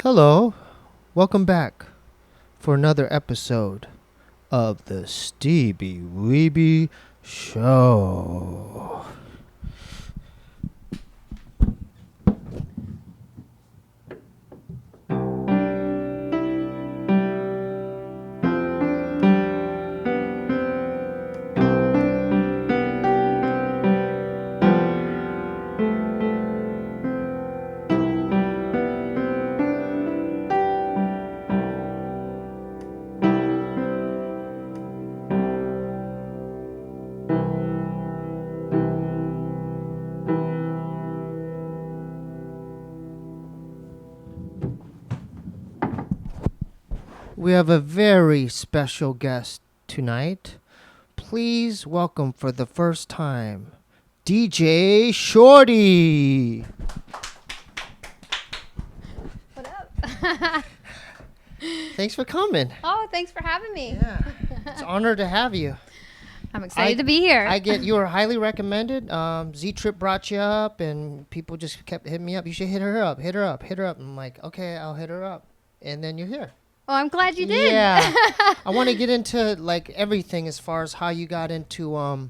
Hello, welcome back for another episode of the Steebee Weebee Show. We have a very special guest tonight. Please welcome for the first time, DJ Shortee. What up? Thanks for coming. Oh, thanks for having me. Yeah, it's an honor to have you. I'm excited to be here. You were highly recommended. Z-Trip brought you up, and people just kept hitting me up. You should hit her up, hit her up, hit her up. And I'm like, okay, I'll hit her up. And then you're here. Oh, I'm glad you did. Yeah. I want to get into like everything as far as how you got into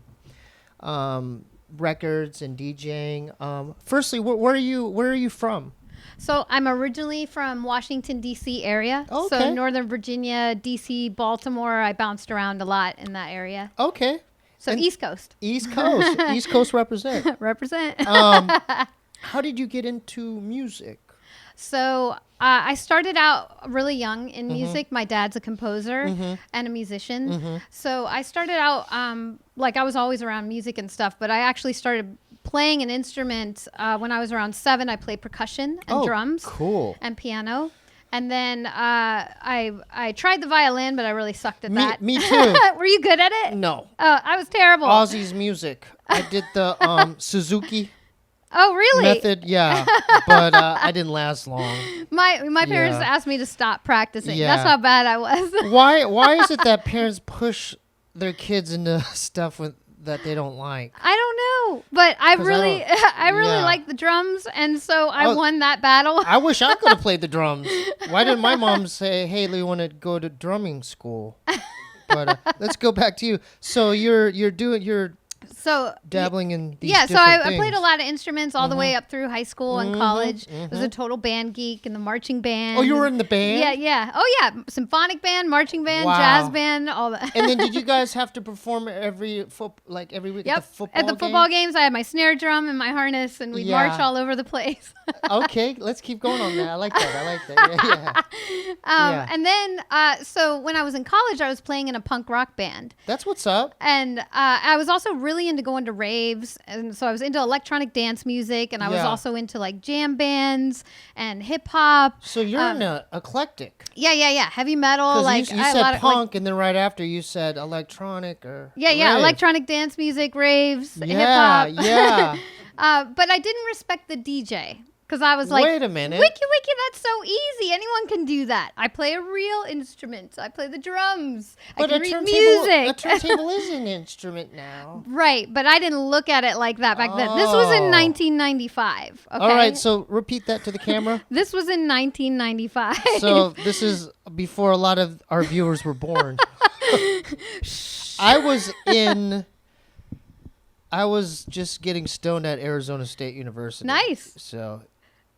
records and DJing. Firstly, where are you from? So I'm originally from Washington, D.C. area. Okay. So Northern Virginia, D.C., Baltimore. I bounced around a lot in that area. Okay. So and East Coast. East Coast. East Coast represent. Represent. How did you get into music? So I started out really young in music. My dad's a composer and a musician. So I started out like I was always around music and stuff, but I actually started playing an instrument when I was around 7. I played percussion and drums. Cool. And piano. And then I tried the violin, but I really sucked at that. Me too. Were you good at it? No. I was terrible. Ozzy's music. I did the Suzuki. Oh, really? Method, yeah, but I didn't last long. My parents asked me to stop practicing. Yeah. That's how bad I was. Why is it that parents push their kids into stuff that they don't like? I don't know, but I really like the drums, and so I won that battle. I wish I could have played the drums. Why didn't my mom say, "Hey, you want to go to drumming school"? But let's go back to you. So you're dabbling in these so different I played a lot of instruments all the way up through high school and college. I was a total band geek in the marching band. Oh, you were in the band? Yeah. Oh, yeah. Symphonic band, marching band, Wow. jazz band, all that. And then did you guys have to perform every week Yep. at the football At the football games, I had my snare drum and my harness, and we'd march all over the place. Okay, let's keep going on that. I like that. Yeah. And then, so when I was in college, I was playing in a punk rock band. That's what's up. And I was also really into going to raves, and so I was into electronic dance music, and I was also into like jam bands and hip hop. So you're in eclectic. Yeah. Heavy metal. Like you said punk, and then right after you said electronic or rave. Electronic dance music, raves, hip hop. Yeah. But I didn't respect the DJ. Because I was like, wait a minute. Wiki, that's so easy. Anyone can do that. I play a real instrument. I play the drums. But I can read music. A turntable is an instrument now. Right, but I didn't look at it like that back then. This was in 1995. Okay? All right, so repeat that to the camera. This was in 1995. So this is before a lot of our viewers were born. I was just getting stoned at Arizona State University. Nice. So,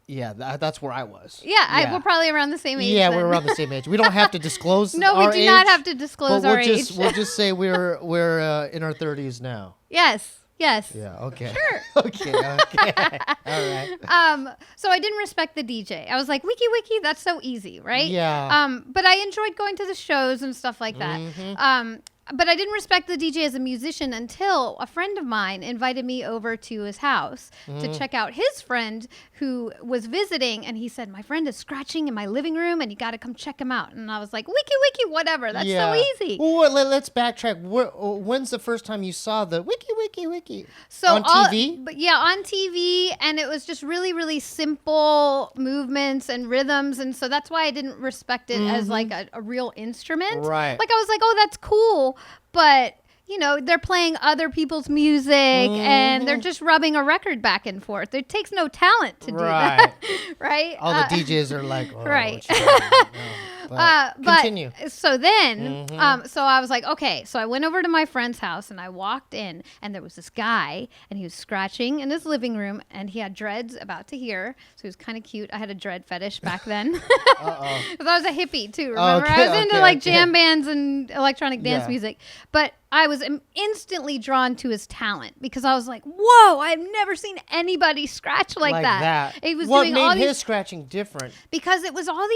yeah, that's where I was. Yeah, we're probably around the same age. Yeah, then. we're around the same age. We don't have to disclose No, our we do age, not have to disclose our age. We'll just say we're in our 30s now. Yes. Yeah, okay. Sure. Okay. All right. So I didn't respect the DJ. I was like, Wiki, that's so easy, right? Yeah. But I enjoyed going to the shows and stuff like that. But I didn't respect the DJ as a musician until a friend of mine invited me over to his house to check out his friend who was visiting. And he said, my friend is scratching in my living room and you got to come check him out. And I was like, Wiki, whatever. That's so easy. Well, let's backtrack. When's the first time you saw the Wiki? So on TV? On TV. And it was just really, really simple movements and rhythms. And so that's why I didn't respect it as like a real instrument. Right. Like I was like, oh, that's cool. But you know, they're playing other people's music and they're just rubbing a record back and forth. It takes no talent to do that. right? All the DJs are like, oh, right. But continue. So then, so I was like, okay. So I went over to my friend's house and I walked in, and there was this guy, and he was scratching in his living room, and he had dreads about to here. So he was kind of cute. I had a dread fetish back then. Uh-oh. Because I was a hippie too. Remember, I was into jam bands and electronic dance music, but I was instantly drawn to his talent because I was like, whoa, I've never seen anybody scratch like that. It was what doing made all his these scratching different? Because it was all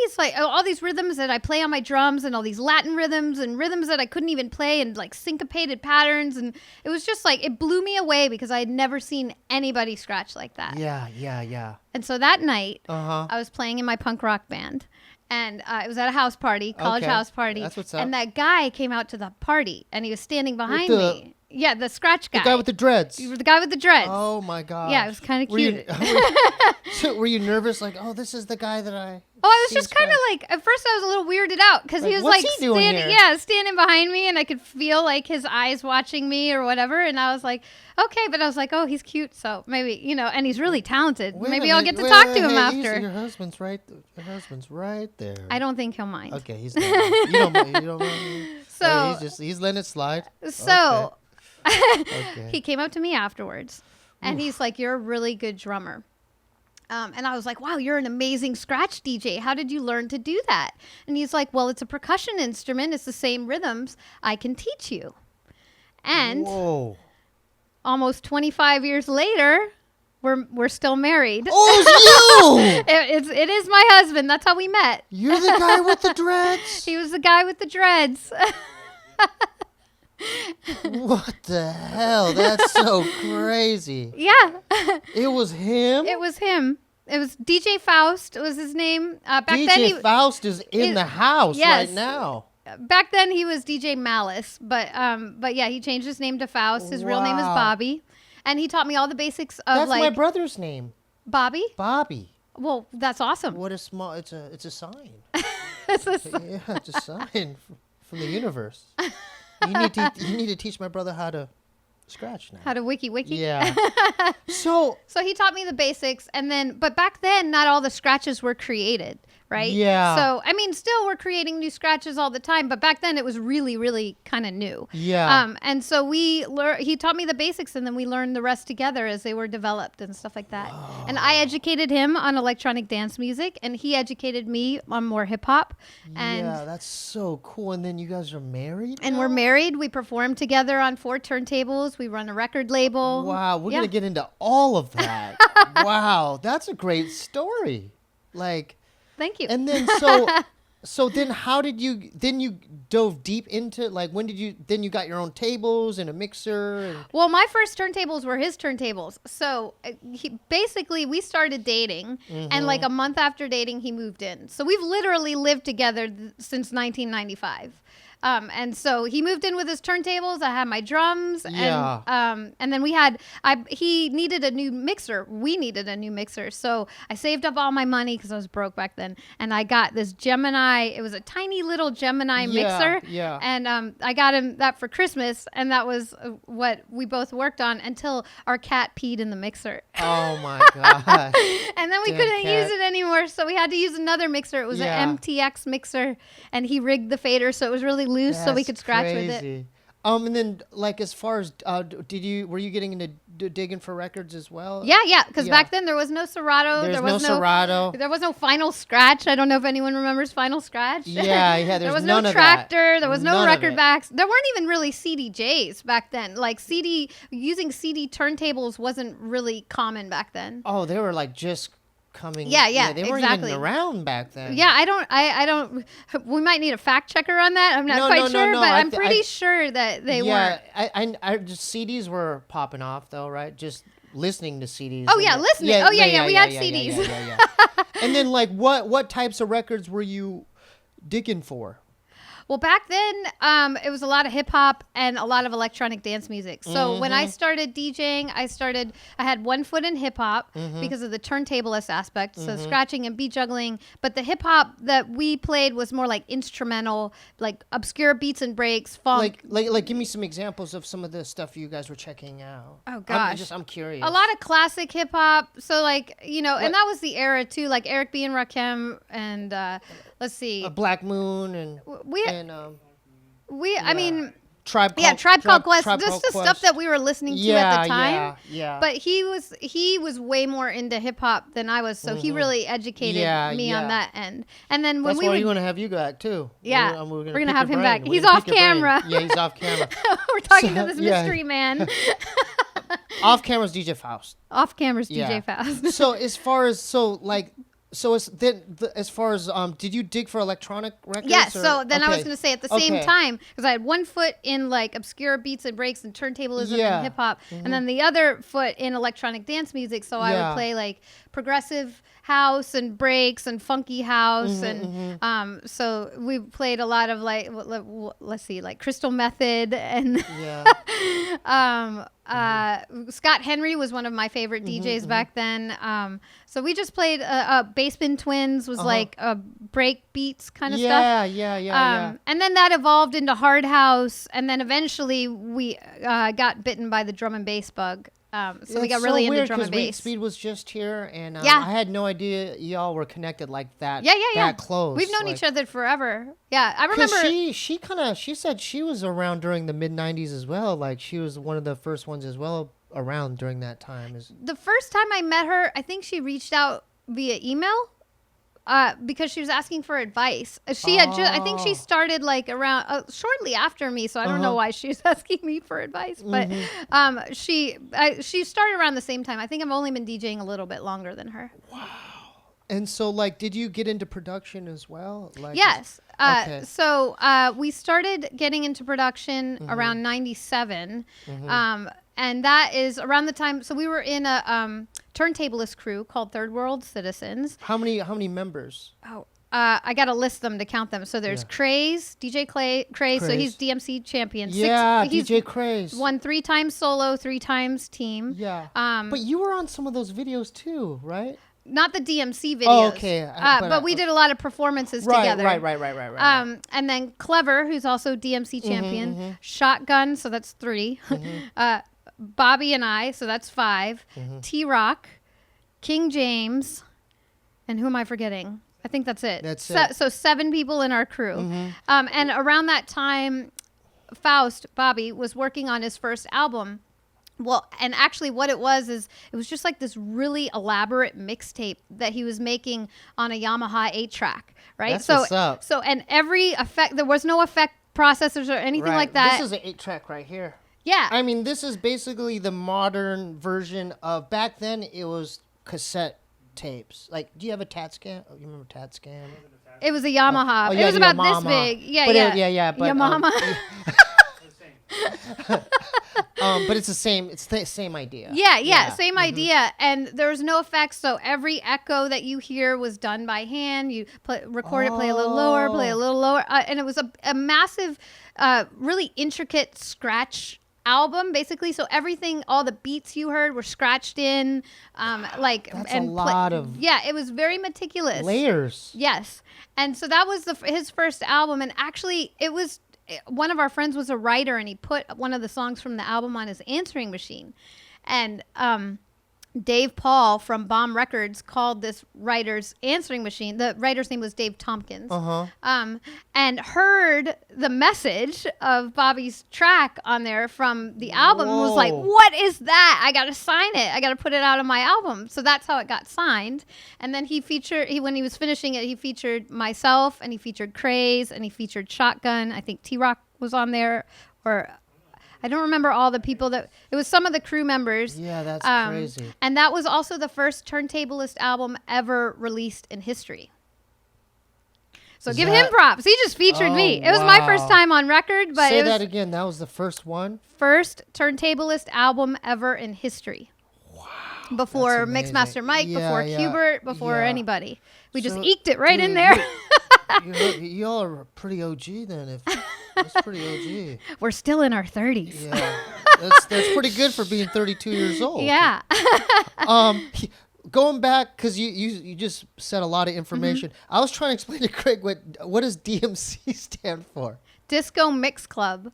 these rhythms that I play on my drums, and all these Latin rhythms and rhythms that I couldn't even play, and like syncopated patterns, and it was just like it blew me away because I had never seen anybody scratch like that. Yeah. And so that night, I was playing in my punk rock band. And it was at a house party, college house party. That's what's up. And that guy came out to the party, and he was standing behind me. Yeah, the scratch guy. The guy with the dreads. The guy with the dreads. Oh, my God. Yeah, it was kind of cute. Were you nervous? Like, oh, this is the guy that I... Oh, I was just kind of like, at first I was a little weirded out because he was like standing behind me, and I could feel like his eyes watching me or whatever. And I was like, okay, but I was like, oh, he's cute. So maybe, and he's really talented. Maybe I'll get to talk to him after. Your husband's right there. I don't think he'll mind. Okay, he's not. You don't mind. So he's letting it slide. So okay. He came up to me afterwards, and he's like, you're a really good drummer. And I was like, wow, you're an amazing scratch DJ. How did you learn to do that? And he's like, well, it's a percussion instrument. It's the same rhythms. I can teach you. And almost 25 years later, we're still married. Oh, it's you! It is my husband. That's how we met. You're the guy with the dreads? He was the guy with the dreads. What the hell? That's so crazy. Yeah. It was him? It was him. It was DJ Faust was his name. Back DJ then Faust is in the house right now. Back then he was DJ Malice, but yeah, he changed his name to Faust. His real name is Bobby, and he taught me all the basics of That's my brother's name. Bobby. Well, that's awesome. What a small! It's a sign. It's a sign. Yeah, it's a sign from the universe. You need to teach my brother how to scratch now. How to wiki. Yeah. So he taught me the basics, but back then not all the scratches were created, right? Yeah. So I mean, still we're creating new scratches all the time, but back then it was really, really kind of new. Yeah. And so he taught me the basics, and then we learned the rest together as they were developed and stuff like that. Whoa. And I educated him on electronic dance music, and he educated me on more hip hop. Yeah, that's so cool. And then you guys are married? And we're married. We perform together on 4 turntables. We run a record label. Wow, we're going to get into all of that. Wow, that's a great story. Like, thank you. and then so then how did you dove deep into, like, when did you got your own tables and a mixer? Well, my first turntables were his turntables. So we started dating, and like a month after dating, he moved in. So we've literally lived together since 1995. And so he moved in with his turntables. I had my drums, and then he needed a new mixer. We needed a new mixer. So I saved up all my money because I was broke back then. And I got this Gemini. It was a tiny little Gemini mixer. Yeah. And I got him that for Christmas. And that was what we both worked on until our cat peed in the mixer. Oh my God. And then we couldn't use it anymore. So we had to use another mixer. It was an MTX mixer. And he rigged the fader. So it was really loose. So we could scratch with it. And then, like, as far as were you getting into digging for records as well? Yeah, because back then there was no Serato. There was no Serato. There was no Final Scratch. I don't know if anyone remembers Final Scratch. Yeah. There was no Tractor. There was no record backs. There weren't even really CDJs back then. Like using CD turntables wasn't really common back then. Oh, they were like just coming. Yeah, they weren't even around back then. Yeah, I don't. We might need a fact checker on that. I'm not quite sure, but I'm pretty sure that they weren't. I just CDs were popping off though, right? Just listening to CDs. Oh yeah, listening. We had CDs. Yeah. And then, like, what types of records were you digging for? Well, back then, it was a lot of hip hop and a lot of electronic dance music. So when I started DJing, I had one foot in hip hop because of the turntablist aspect. So scratching and beat juggling. But the hip hop that we played was more like instrumental, like obscure beats and breaks, funk. Like, give me some examples of some of the stuff you guys were checking out. Oh gosh, I'm curious. A lot of classic hip hop. So like, and that was the era too. Like Eric B and Rakim and let's see, Black Moon and I mean, Tribe Called Quest. Tribe Just Called the Quest. stuff that we were listening to at the time. Yeah. But he was way more into hip hop than I was, so he really educated me on that end. And then when that's why we're gonna have you back too. Yeah, we're gonna have him brain. back. He's off camera. Yeah, he's off camera. We're talking to this mystery man. Off camera's DJ Faust. Off camera's DJ Faust. So as far as as far as did you dig for electronic records? Yes. So then I was going to say at the same time, because I had one foot in like obscure beats and breaks and turntablism and hip hop, and then the other foot in electronic dance music. So I would play like progressive house and breaks and funky house, and so we played a lot of like let's see, like Crystal Method and Scott Henry was one of my favorite DJs back then. So we just played Basement Twins was like break beats kind of stuff. Yeah. And then that evolved into hard house, and then eventually we got bitten by the drum and bass bug. So we got really into drum and bass. Speed was just here, and I had no idea y'all were connected like that. That close. We've known each other forever. Yeah, I remember. She said she was around during the mid '90s as well. Like she was one of the first ones as well around during that time. The first time I met her, I think she reached out via email. Because she was asking for advice. She had I think she started like around shortly after me, so I don't know why she was asking me for advice. But she started around the same time. I think I've only been DJing a little bit longer than her. Wow. And so, like, did you get into production as well? Like, yes. So we started getting into production around '97. And that is around the time. So we were in a turntablist crew called Third World Citizens. How many members? Oh, I got to list them to count them. So there's Craze, DJ Craze. So he's DMC champion. Yeah, DJ Craze. Won 3 times solo, 3 times team. Yeah. But you were on some of those videos too, right? Not the DMC videos. Oh, okay. But we did a lot of performances together. Right. And then Clever, who's also DMC champion. Shotgun, so that's 3. Bobby and I, so that's 5. T-Rock, King James, and who am I forgetting? I think that's it. That's it. So 7 people in our crew. And around that time, Bobby, was working on his first album. Well, and actually what it was just like this really elaborate mixtape that he was making on a Yamaha 8-track, right? That's what's up. So, and every effect, there was no effect processors or anything like that. This is an 8-track right here. Yeah. I mean, this is basically the modern version of, back then it was cassette tapes. Like, do you have a TATSCAM? Oh, you remember TATSCAM? It was a Yamaha. It was about this big. Yeah. But, Yamaha. But it's the same idea. Yeah. Same idea. And there was no effects, so every echo that you hear was done by hand. You record it, play a little lower, and it was a massive, really intricate scratch album, basically. So everything, all the beats you heard were scratched in, That's a lot of it was very meticulous layers. Yes, and so that was his first album, and actually it was. One of our friends was a writer, and he put one of the songs from the album on his answering machine. And Dave Paul from Bomb Records called this writer's answering machine. The writer's name was Dave Tompkins. And heard the message of Bobby's track on there from the album and was like, what is that? I got to sign it. I got to put it out on my album. So that's how it got signed. And then when he was finishing it, he featured myself, and he featured Craze, and he featured Shotgun. I think T-Rock was on there, or I don't remember all the people it was some of the crew members. Yeah, that's crazy. And that was also the first turntablist album ever released in history. So give him props. He just featured me. It was my first time on record, but Say that again. That was the first one? First turntablist album ever in history. Wow. Before Mixmaster Mike, before Hubert, before anybody. We just eked it right in there. Y'all are pretty OG then. That's pretty OG. We're still in our 30s. Yeah, that's pretty good for being 32 years old. Yeah. Going back, because you just said a lot of information. I was trying to explain to Craig what does DMC stand for? Disco Mix Club.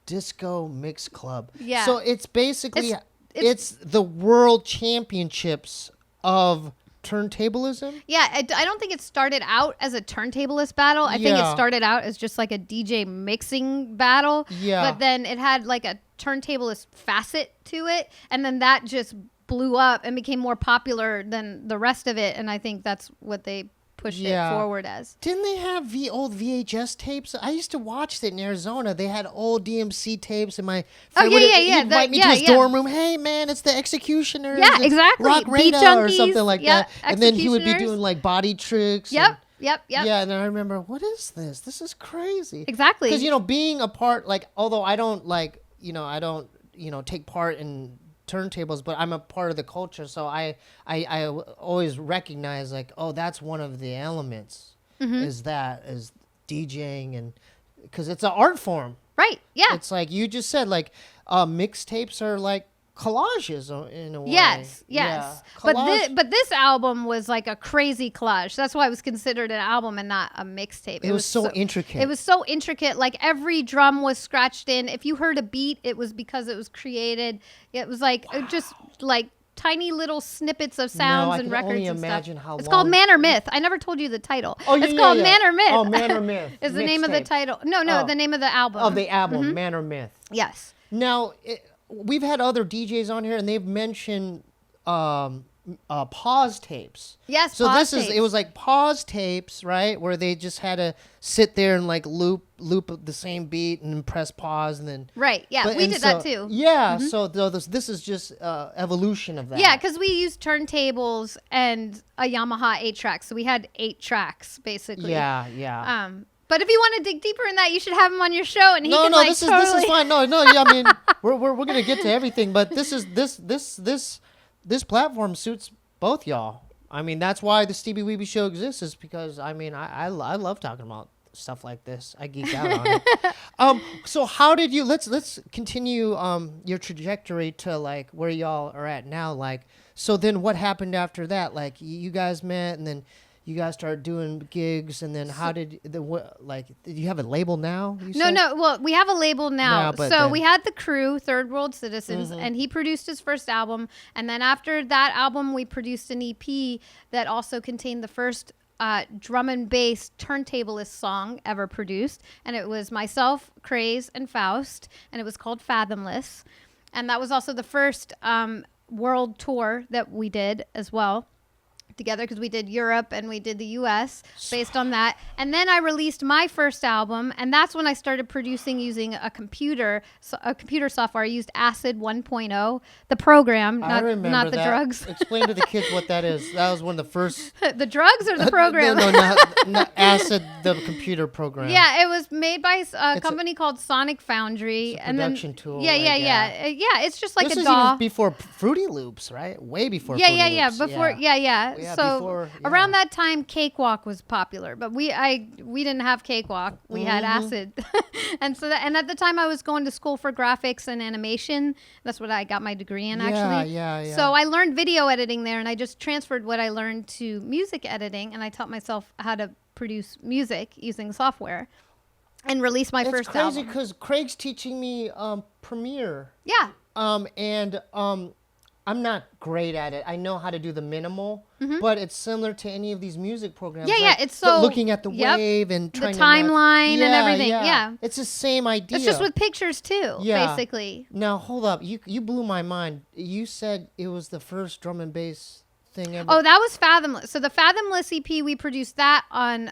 Disco Mix Club. Yeah. So it's basically it's the world championships of turntablism. Yeah, I don't think it started out as a turntablist battle. I think it started out as just like a DJ mixing battle. Yeah. But then it had like a turntablist facet to it, and then that just blew up and became more popular than the rest of it. And I think that's what they pushed it forward as. Didn't they have old VHS tapes? I used to watch that in Arizona. They had old DMC tapes, and my friend would invite me to his dorm room. Hey, man, it's the Executioners. Yeah, exactly. Rock Radar or something like that. And then he would be doing like body tricks. Yep. Yeah, and then I remember, what is this? This is crazy. Exactly. Because, being a part, like, although I don't, take part in turntables, but I'm a part of the culture, so I always recognize, like, oh, that's one of the elements is DJing, and because it's an art form, right? Yeah, it's like you just said, like mixtapes are like collages in a way. Yes. Yeah. But this album was like a crazy collage. That's why it was considered an album and not a mixtape. It was so intricate. It was so intricate. Like every drum was scratched in. If you heard a beat, it was because it was created. It was like just like tiny little snippets of sounds and records and stuff. It's called Man or Myth. I never told you the title. Oh, yeah, it's called Man or Myth. Oh, Man or Myth is the name of the title. No, the name of the album. Oh, the album, Man or Myth. Yes. Now, we've had other DJs on here, and they've mentioned pause tapes. Yes, so pause tapes. It was like pause tapes, right, where they just had to sit there and like loop the same beat and press pause and then right. Yeah, we did that too. Yeah, so this is just evolution of that. Yeah, because we used turntables and a Yamaha 8-track, so we had 8 tracks basically. Yeah. But if you want to dig deeper in that, you should have him on your show, and he can this is fine. No. Yeah, I mean, we're gonna get to everything, but this platform suits both y'all. I mean, that's why the Steebee Weebee Show exists, is because I mean, I love talking about stuff like this. I geek out on it. So how did you? Let's continue your trajectory to like where y'all are at now. Like, so then what happened after that? Like, you guys met, and then you guys started doing gigs, and then how did did you have a label now? No. Well, we have a label now. But so we had the Crew, Third World Citizens, and he produced his first album. And then after that album, we produced an EP that also contained the first drum and bass turntablist song ever produced. And it was myself, Craze, and Faust, and it was called Fathomless. And that was also the first world tour that we did as well together, because we did Europe and we did the US based on that. And then I released my first album, and that's when I started producing using a computer software. I used Acid 1.0, the program, not the drugs. Explain to the kids what that is. That was one of the first. The drugs or the program? No, not Acid, the computer program. Yeah, it was made by a company called Sonic Foundry. It's a production tool. Yeah. It's just like this a is DAW. Even before Fruity Loops, right? Way before Fruity Loops. So around that time, Cakewalk was popular, but we didn't have Cakewalk. We had Acid, and at the time I was going to school for graphics and animation. That's what I got my degree in, actually. Yeah. So I learned video editing there, and I just transferred what I learned to music editing, and I taught myself how to produce music using software, and release my first album. It's crazy because Craig's teaching me Premiere. Yeah. I'm not great at it. I know how to do the minimal, but it's similar to any of these music programs. Yeah. It's so looking at the wave and trying the timeline and everything. Yeah. It's the same idea. It's just with pictures too, basically. Now hold up, you blew my mind. You said it was the first drum and bass thing ever. Oh, that was Fathomless. So the Fathomless EP, we produced that on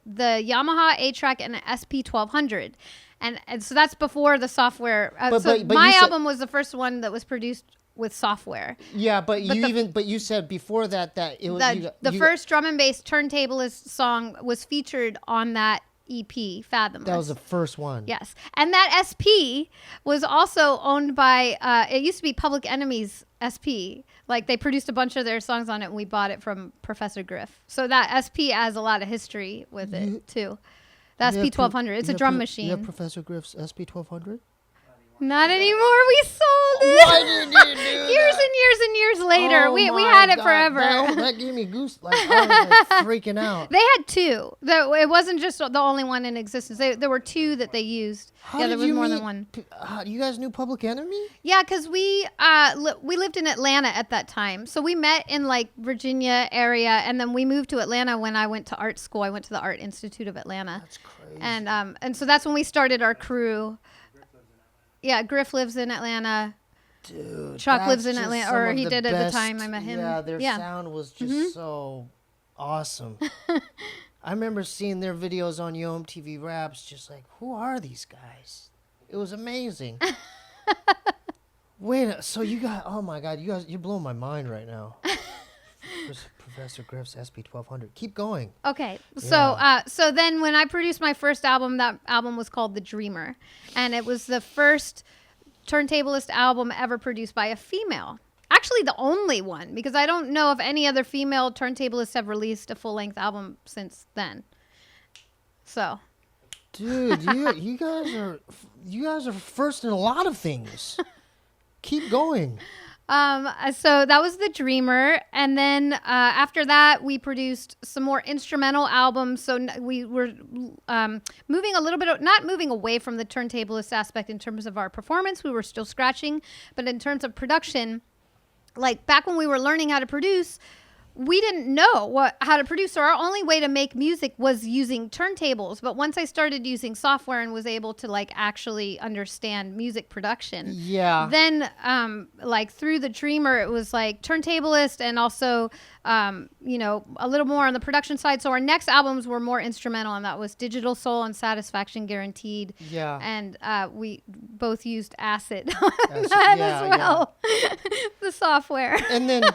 the Yamaha 8-track and the SP 1200. And so that's before the software. But my album was the first one that was produced with software. Yeah, but you said before that it was the first drum and bass turntablist song was featured on that EP, Fathomless. That was the first one. Yes. And that SP was also owned by, it used to be Public Enemy's SP. Like, they produced a bunch of their songs on it, and we bought it from Professor Griff. So that SP has a lot of history with it, too. The SP-1200. It's a drum machine. You have Professor Griff's SP-1200? Not anymore. We sold it. Why did you do years that? and years and years later. Oh we my had it God, forever. That gave me goose. Like, I was like freaking out. They had two. It wasn't just the only one in existence. There were two that they used. There was more than one. You guys knew Public Enemy? Yeah, because we lived in Atlanta at that time. So we met in like Virginia area, and then we moved to Atlanta when I went to art school. I went to the Art Institute of Atlanta. That's crazy. And so that's when we started our crew. Yeah, Griff lives in Atlanta. Dude, Chuck lives in Atlanta, or he did at the time I met him. Yeah, their sound was just so awesome. I remember seeing their videos on Yo MTV Raps, just like, who are these guys? It was amazing. Wait, so you got, oh my God, you guys, you're blowing my mind right now. Professor Griff's SP-1200. Keep going. Okay, so then when I produced my first album, that album was called The Dreamer, and it was the first turntablist album ever produced by a female. Actually, the only one, because I don't know if any other female turntablists have released a full-length album since then. So, dude, you guys are first in a lot of things. Keep going. So that was The Dreamer, and then after that we produced some more instrumental albums. So we were moving a little bit, not moving away from the turntablist aspect in terms of our performance. We were still scratching, but in terms of production, like back when we were learning how to produce, we didn't know how to produce. So our only way to make music was using turntables. But once I started using software and was able to like actually understand music production, then like through The Dreamer, it was like turntablist and also a little more on the production side. So our next albums were more instrumental, and that was Digital Soul and Satisfaction Guaranteed. Yeah. And we both used Acid on that as well. The software. And then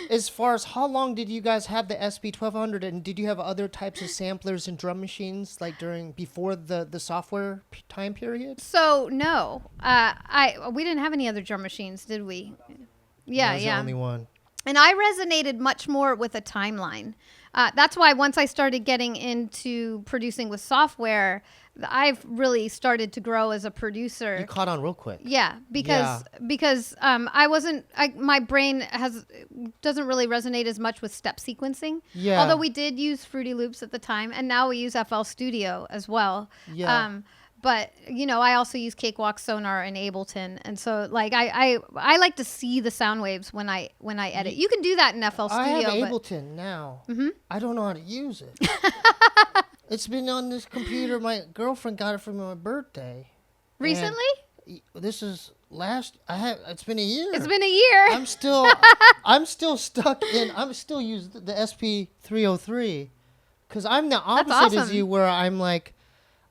as far as how long did you guys have the SP-1200, and did you have other types of samplers and drum machines like before the software time period? So no, we didn't have any other drum machines, did we? Yeah, the only one. And I resonated much more with a timeline. That's why once I started getting into producing with software, I've really started to grow as a producer. You caught on real quick. Yeah, because I wasn't. My brain doesn't really resonate as much with step sequencing. Yeah. Although we did use Fruity Loops at the time, and now we use FL Studio as well. Yeah. But I also use Cakewalk, Sonar, and Ableton, and so like I like to see the sound waves when I edit. You can do that in FL Studio. I have Ableton now. Mm-hmm. I don't know how to use it. It's been on this computer. My girlfriend got it for my birthday. Recently? This is it's been a year. It's been a year. I'm still stuck in. I'm still using the SP-303 because I'm the opposite as you, where I'm like,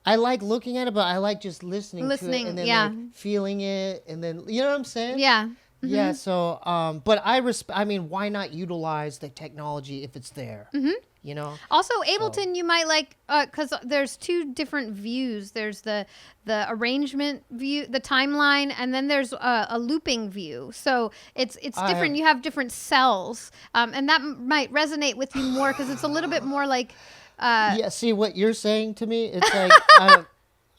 I like looking at it, but I like just listening to it and then like feeling it, and then you know what I'm saying? Yeah. Mm-hmm. Yeah. So, but I mean, why not utilize the technology if it's there? Mm-hmm. You know. Also, Ableton, you might like because there's two different views. There's the arrangement view, the timeline, and then there's a looping view. So it's different. You have different cells, and that might resonate with you more because it's a little bit more like. Yeah. See what you're saying to me? It's like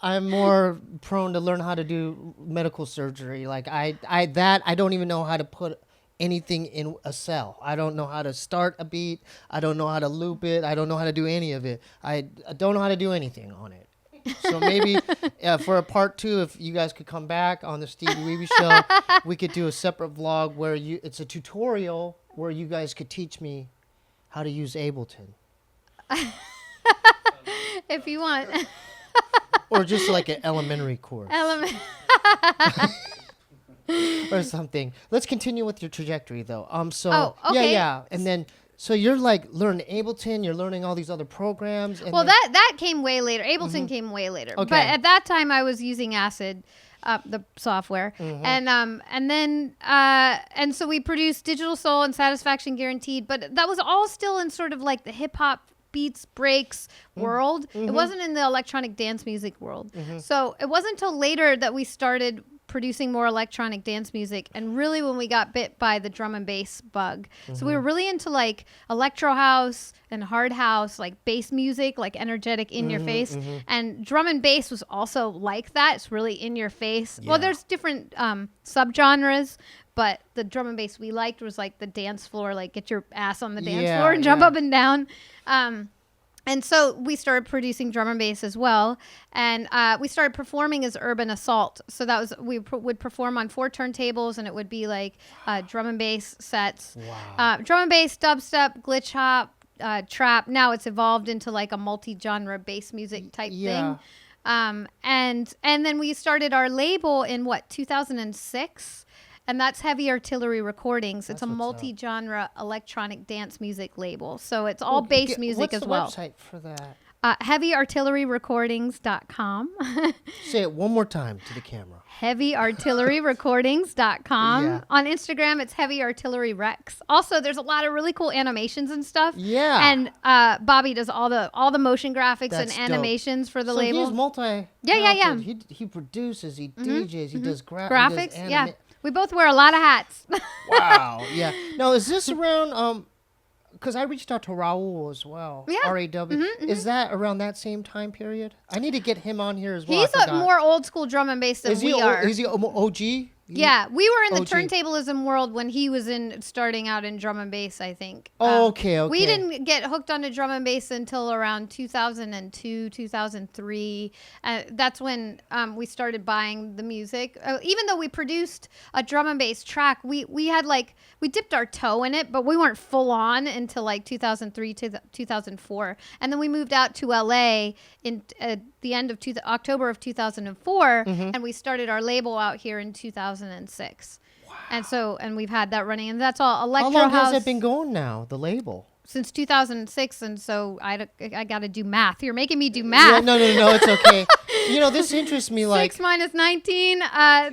I'm more prone to learn how to do medical surgery. Like I don't even know how to put anything in a cell. I don't know how to start a beat. I don't know how to loop it. I don't know how to do any of it. I don't know how to do anything on it. So maybe for a part 2, if you guys could come back on the Steebee Weebee Show, we could do a separate vlog where it's a tutorial where you guys could teach me how to use Ableton. If you want. Or just like an elementary course. Or something. Let's continue with your trajectory, though. Okay. Yeah. And then, so you're like learning Ableton. You're learning all these other programs. And that came way later. Ableton came way later. Okay. But at that time, I was using Acid, the software, and so we produced Digital Soul and Satisfaction Guaranteed. But that was all still in sort of like the hip hop beats, breaks world. It wasn't in the electronic dance music world. So it wasn't until later that we started producing more electronic dance music, and really when we got bit by the drum and bass bug. So we were really into like electro house and hard house, like bass music, like energetic in your face. And drum and bass was also like that. It's really in your face. Well, there's different subgenres, but the drum and bass we liked was like the dance floor, like get your ass on the dance floor and jump up and down. And so we started producing drum and bass as well. And we started performing as Urban Assault. So that was, we would perform on 4 turntables, and it would be like drum and bass sets. Drum and bass, dubstep, glitch hop, trap. Now it's evolved into like a multi-genre bass music type thing. And then we started our label in 2006. And that's Heavy Artillery Recordings. It's a multi-genre electronic dance music label. So it's all bass music as well. What's the website for that? HeavyArtilleryRecordings.com. Say it one more time to the camera. HeavyArtilleryRecordings.com. On Instagram, it's Heavy Artillery Rex. Also, there's a lot of really cool animations and stuff. Yeah. And Bobby does all the motion graphics and animations for the label. He's multi. Yeah. He produces, he DJs, he does graphics. Yeah. We both wear a lot of hats. Wow. Yeah. Now, is this around, because I reached out to Raul as well. Yeah. R-A-W. Is that around that same time period? I need to get him on here as well. He's a more old school drum and bass than we are. Is he OG? Yeah, we were in the turntablism world when he was starting out in drum and bass, I think. Okay. We didn't get hooked onto drum and bass until around 2002, 2003. That's when we started buying the music. Even though we produced a drum and bass track, we dipped our toe in it, but we weren't full on until like 2003 to 2004. And then we moved out to LA in the end of October of 2004, and we started our label out here in 2006. Wow. And we've had that running, and that's all electro house. How long has it been going now, the label? Since 2006, and so I got to do math. You're making me do math. No, it's okay. This interests me. 6 minus 19,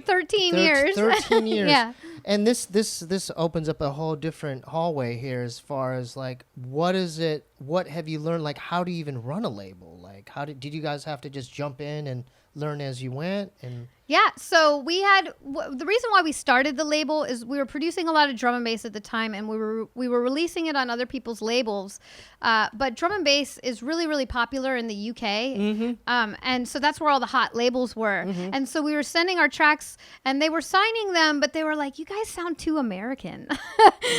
13 years. 13 years. Yeah. And this opens up a whole different hallway here as far as like, what is it? What have you learned? Like, how do you even run a label? Like, did you guys have to just jump in and learn as you went? And yeah, so we had the reason why we started the label is we were producing a lot of drum and bass at the time, and we were releasing it on other people's labels. But drum and bass is really, really popular in the UK, and so that's where all the hot labels were. And so we were sending our tracks, and they were signing them, but they were like, "You guys sound too American."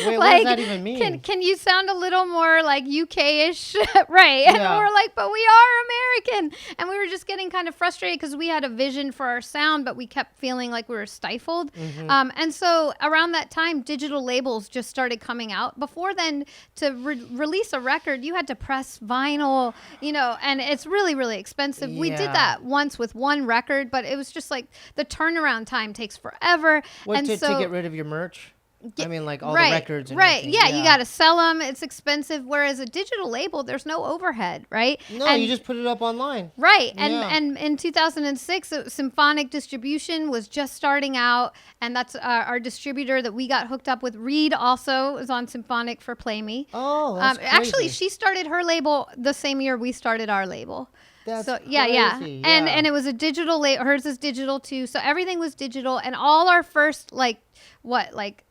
Wait, what does that even mean? Can you sound a little more like UK-ish, right? And we're like, "But we are American," and we were just getting kind of frustrated because we had a vision for our sound, but we kept feeling like we were stifled. And so around that time, digital labels just started coming out. Before then, to release a record, you had to press vinyl, and it's really, really expensive. We did that once with one record, but it was just like the turnaround time takes forever. To get rid of your merch? I mean, like all the records and everything. Yeah, you got to sell them. It's expensive. Whereas a digital label, there's no overhead, right? No, you just put it up online. Right. And in 2006, Symphonic Distribution was just starting out. And that's our distributor that we got hooked up with. Reed also is on Symphonic for Play Me. Oh, that's crazy. Actually, she started her label the same year we started our label. That's so crazy. Yeah. And it was a digital hers is digital too. So everything was digital, and all our first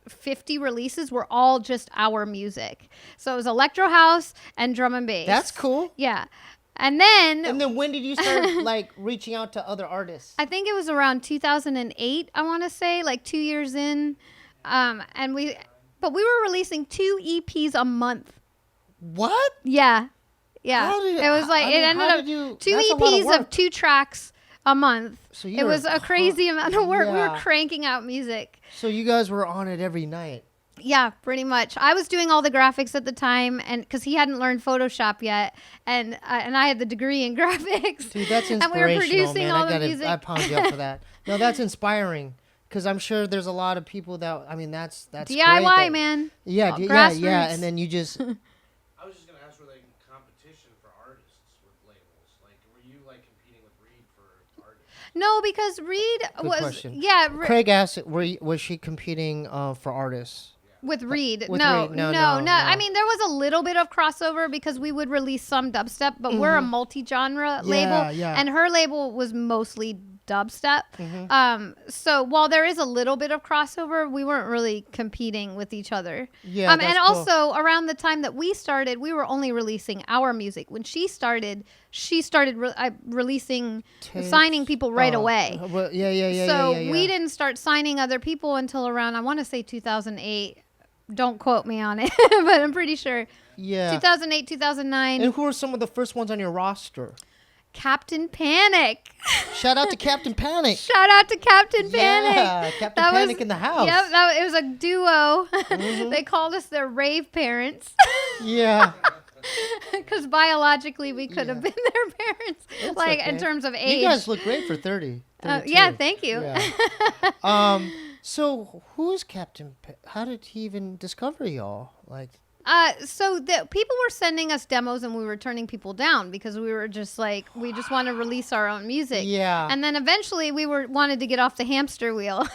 50 releases were all just our music. So it was electro house and drum and bass. That's cool. Yeah. And then when did you start reaching out to other artists? I think it was around 2008, I want to say, 2 years in. But we were releasing 2 EPs a month. What? Yeah. Yeah, it was it ended up 2 EPs of 2 tracks a month. So it was a crazy amount of work. Yeah. We were cranking out music. So you guys were on it every night. Yeah, pretty much. I was doing all the graphics at the time, and because he hadn't learned Photoshop yet, and I had the degree in graphics. Dude, that's inspirational, and we were producing man. all the music. I pound you up for that. No, that's inspiring. Because I'm sure there's a lot of people that's DIY, great man. Yeah, and then you just. I was just gonna ask, were they in competition for artists with labels? Were you competing with Reed for artists? No, because Reed Good was question. Yeah. Craig asked, was she competing for artists? With Reed. With No, Reed. no, No. I mean, there was a little bit of crossover because we would release some dubstep, but we're a multi-genre label. Yeah. And her label was mostly dubstep. Mm-hmm. So while there is a little bit of crossover, we weren't really competing with each other. Yeah, and that's cool. also around the time that we started, we were only releasing our music. When she started releasing, signing people right away. Well, yeah. So yeah. we didn't start signing other people until around, I want to say 2008. Don't quote me on it, but I'm pretty sure. Yeah. 2008, 2009. And who are some of the first ones on your roster? Captain Panic. Shout out to Captain Panic. Shout out to Captain Panic. Yeah, Captain Panic in the house. Yep, it was a duo. They called us their rave parents. Yeah. Because biologically we could have been their parents, It's like okay. in terms of age. You guys look great for 30. 32. Yeah, thank you. Yeah. So who's Captain? How did he even discover y'all? Like, So the people were sending us demos and we were turning people down because we were just like, we just want to release our own music. Yeah. And then eventually we wanted to get off the hamster wheel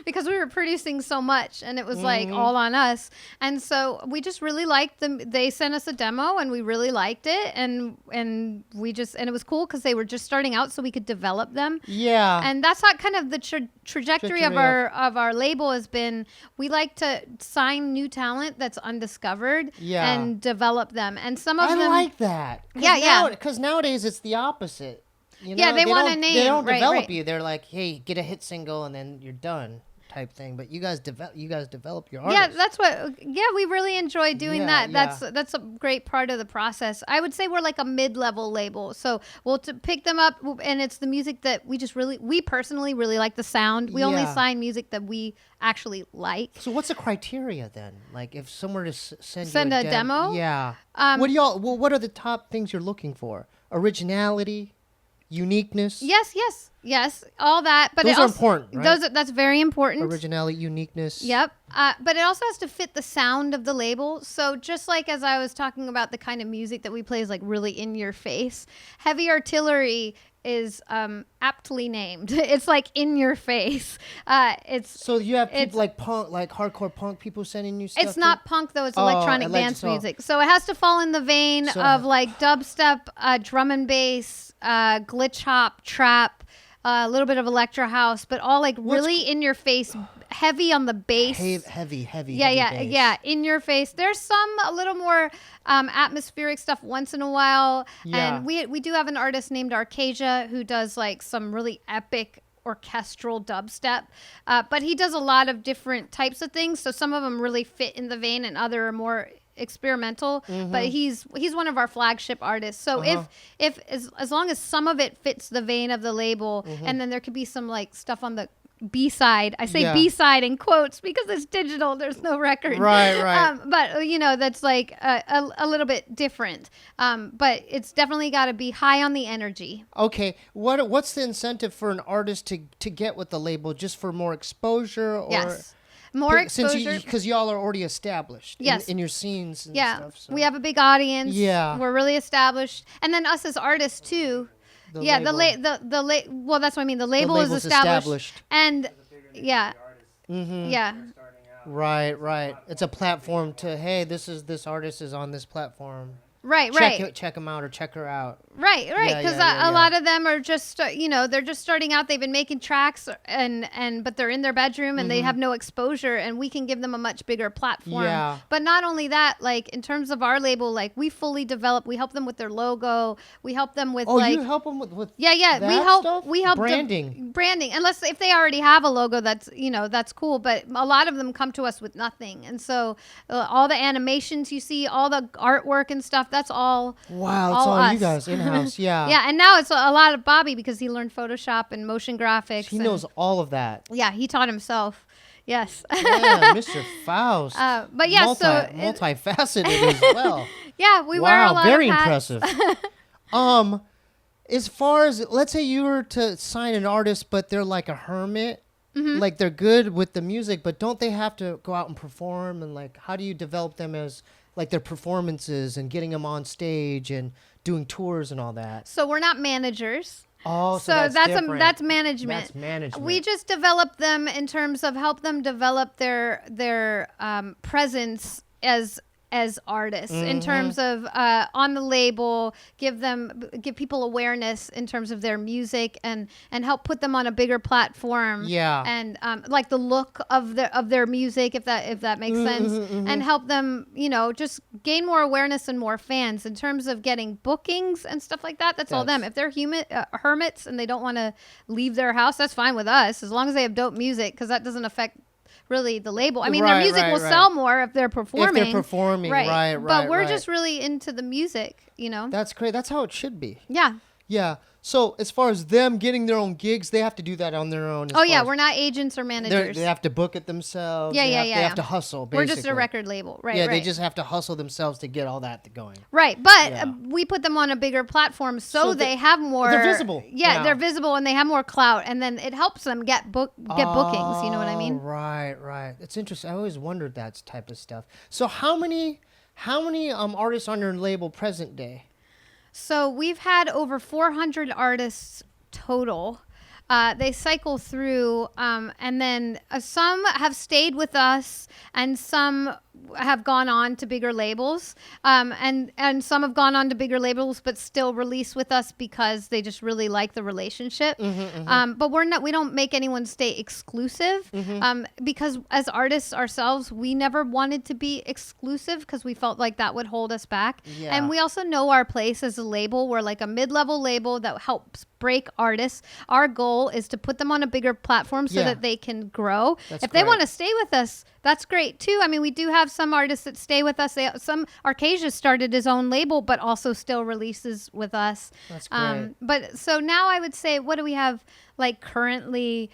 because we were producing so much and it was like all on us. And so we just really liked them. They sent us a demo and we really liked it. And it was cool because they were just starting out so we could develop them. yeah. And that's how kind of the trajectory of our label has been. We like to sign new talent that's undiscovered and develop them. And some of I them like that. Yeah. Because nowadays it's the opposite. You Yeah, know? they want a don't- name, They don't right, develop right. you. They're like, hey, get a hit single and then you're done, type thing. But you guys develop your yeah, artists. that's what. Yeah, we really enjoy doing Yeah, that. yeah. That's a great part of the process. I would say we're like a mid-level label, so we'll pick them up, and it's the music that we personally really like the sound. We only Yeah. sign music that we actually like. So what's the criteria then? Like if someone were to send Send you a demo? Yeah. What are the top things you're looking for? Originality, uniqueness. Yes, all that. But Those it are also, important, right? That's very important. Originality, uniqueness. Yep. But it also has to fit the sound of the label. So just like as I was talking about the kind of music that we play is like really in your face, Heavy Artillery is aptly named. It's like in your face. So you have people like punk, like hardcore punk people sending you stuff? It's not punk though. It's electronic dance oh. music. So it has to fall in the vein of like dubstep, drum and bass, glitch hop, trap, a little bit of electro house, but all like really in your face, heavy on the bass. Heavy Yeah, bass. in your face. There's some a little more atmospheric stuff once in a while, Yeah. and we do have an artist named Arcasia who does like some really epic orchestral dubstep, but he does a lot of different types of things. So some of them really fit in the vein, and other are more experimental. But he's one of our flagship artists. So if as long as some of it fits the vein of the label, and then there could be some like stuff on the B-side. I say Yeah. B-side in quotes because it's digital. There's no record. Right. But, that's like a little bit different. But it's definitely got to be high on the energy. Okay. What's the incentive for an artist to get with the label? Just for more exposure? Or Yes. More exposure. Because y'all are already established Yes. in your scenes and Yeah. stuff. So. We have a big audience. Yeah. We're really established. And then us as artists, too. Well, that's what I mean. The label is label's established. And, yeah. Mm-hmm. Yeah. Right. It's a platform to, hey, this artist is on this platform. Right. Check him out or check her out. Right. Because Yeah. a lot of them are just, they're just starting out. They've been making tracks but they're in their bedroom and they have no exposure, and we can give them a much bigger platform. Yeah. But not only that, like in terms of our label, like we fully develop, we help them with their logo. We help them with You help them with Yeah. that We help branding. Unless if they already have a logo, that's cool. But a lot of them come to us with nothing. And so all the animations you see, all the artwork and stuff, that's all. Wow, it's all us. you guys in-house. Yeah. Yeah, and now it's a lot of Bobby because he learned Photoshop and motion graphics. He knows all of that. Yeah, he taught himself. Yes. Yeah, Mr. Faust. But yeah, multifaceted as well. Yeah, we wear a lot very of hats. impressive. As far as, let's say you were to sign an artist, but they're like a hermit, like they're good with the music, but don't they have to go out and perform? And like, how do you develop them as like their performances and getting them on stage and doing tours and all that? So we're not managers. Oh, so that's different. that's management. That's management. We just develop them in terms of help them develop their presence as artists in terms of on the label, give people awareness in terms of their music and help put them on a bigger platform. Yeah. And like the look of their music, if that makes sense, and help them, just gain more awareness and more fans in terms of getting bookings and stuff like that. That's all them. If they're hermits and they don't want to leave their house, that's fine with us as long as they have dope music, because that doesn't affect really the label. I mean, their music will sell more if they're performing. If they're performing, right. But we're just really into the music, That's great. That's how it should be. Yeah. Yeah. So as far as them getting their own gigs, they have to do that on their own. We're not agents or managers. They have to book it themselves. Yeah, They have to hustle, basically. We're just a record label. Right, Yeah, they just have to hustle themselves to get all that going. Right, but we put them on a bigger platform so they have more... They're visible. Yeah, they're visible and they have more clout, and then it helps them get bookings, you know what I mean? Right. It's interesting. I always wondered that type of stuff. So how many artists on your label present day? So we've had over 400 artists total. They cycle through, and then some have stayed with us, and some have gone on to bigger labels, and some have gone on to bigger labels but still release with us because they just really like the relationship. But we don't make anyone stay exclusive, because as artists ourselves, we never wanted to be exclusive because we felt like that would hold us back. And we also know our place as a label. We're like a mid-level label that helps break artists. Our goal is to put them on a bigger platform so that they can grow. If they want to stay with us, that's great too. I mean, we do have some artists that stay with us. Arcasia started his own label, but also still releases with us. That's great. But so now I would say, what do we have like currently?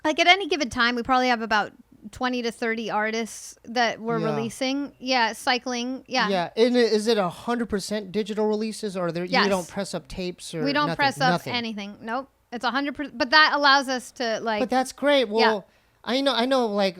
Like at any given time, we probably have about 20 to 30 artists that we're releasing. Yeah, cycling. Yeah. Yeah. And is it 100% digital releases, or you don't press up tapes or we don't press up anything. Nope. It's 100%. But that allows us to like. But that's great. Well, I know. Like,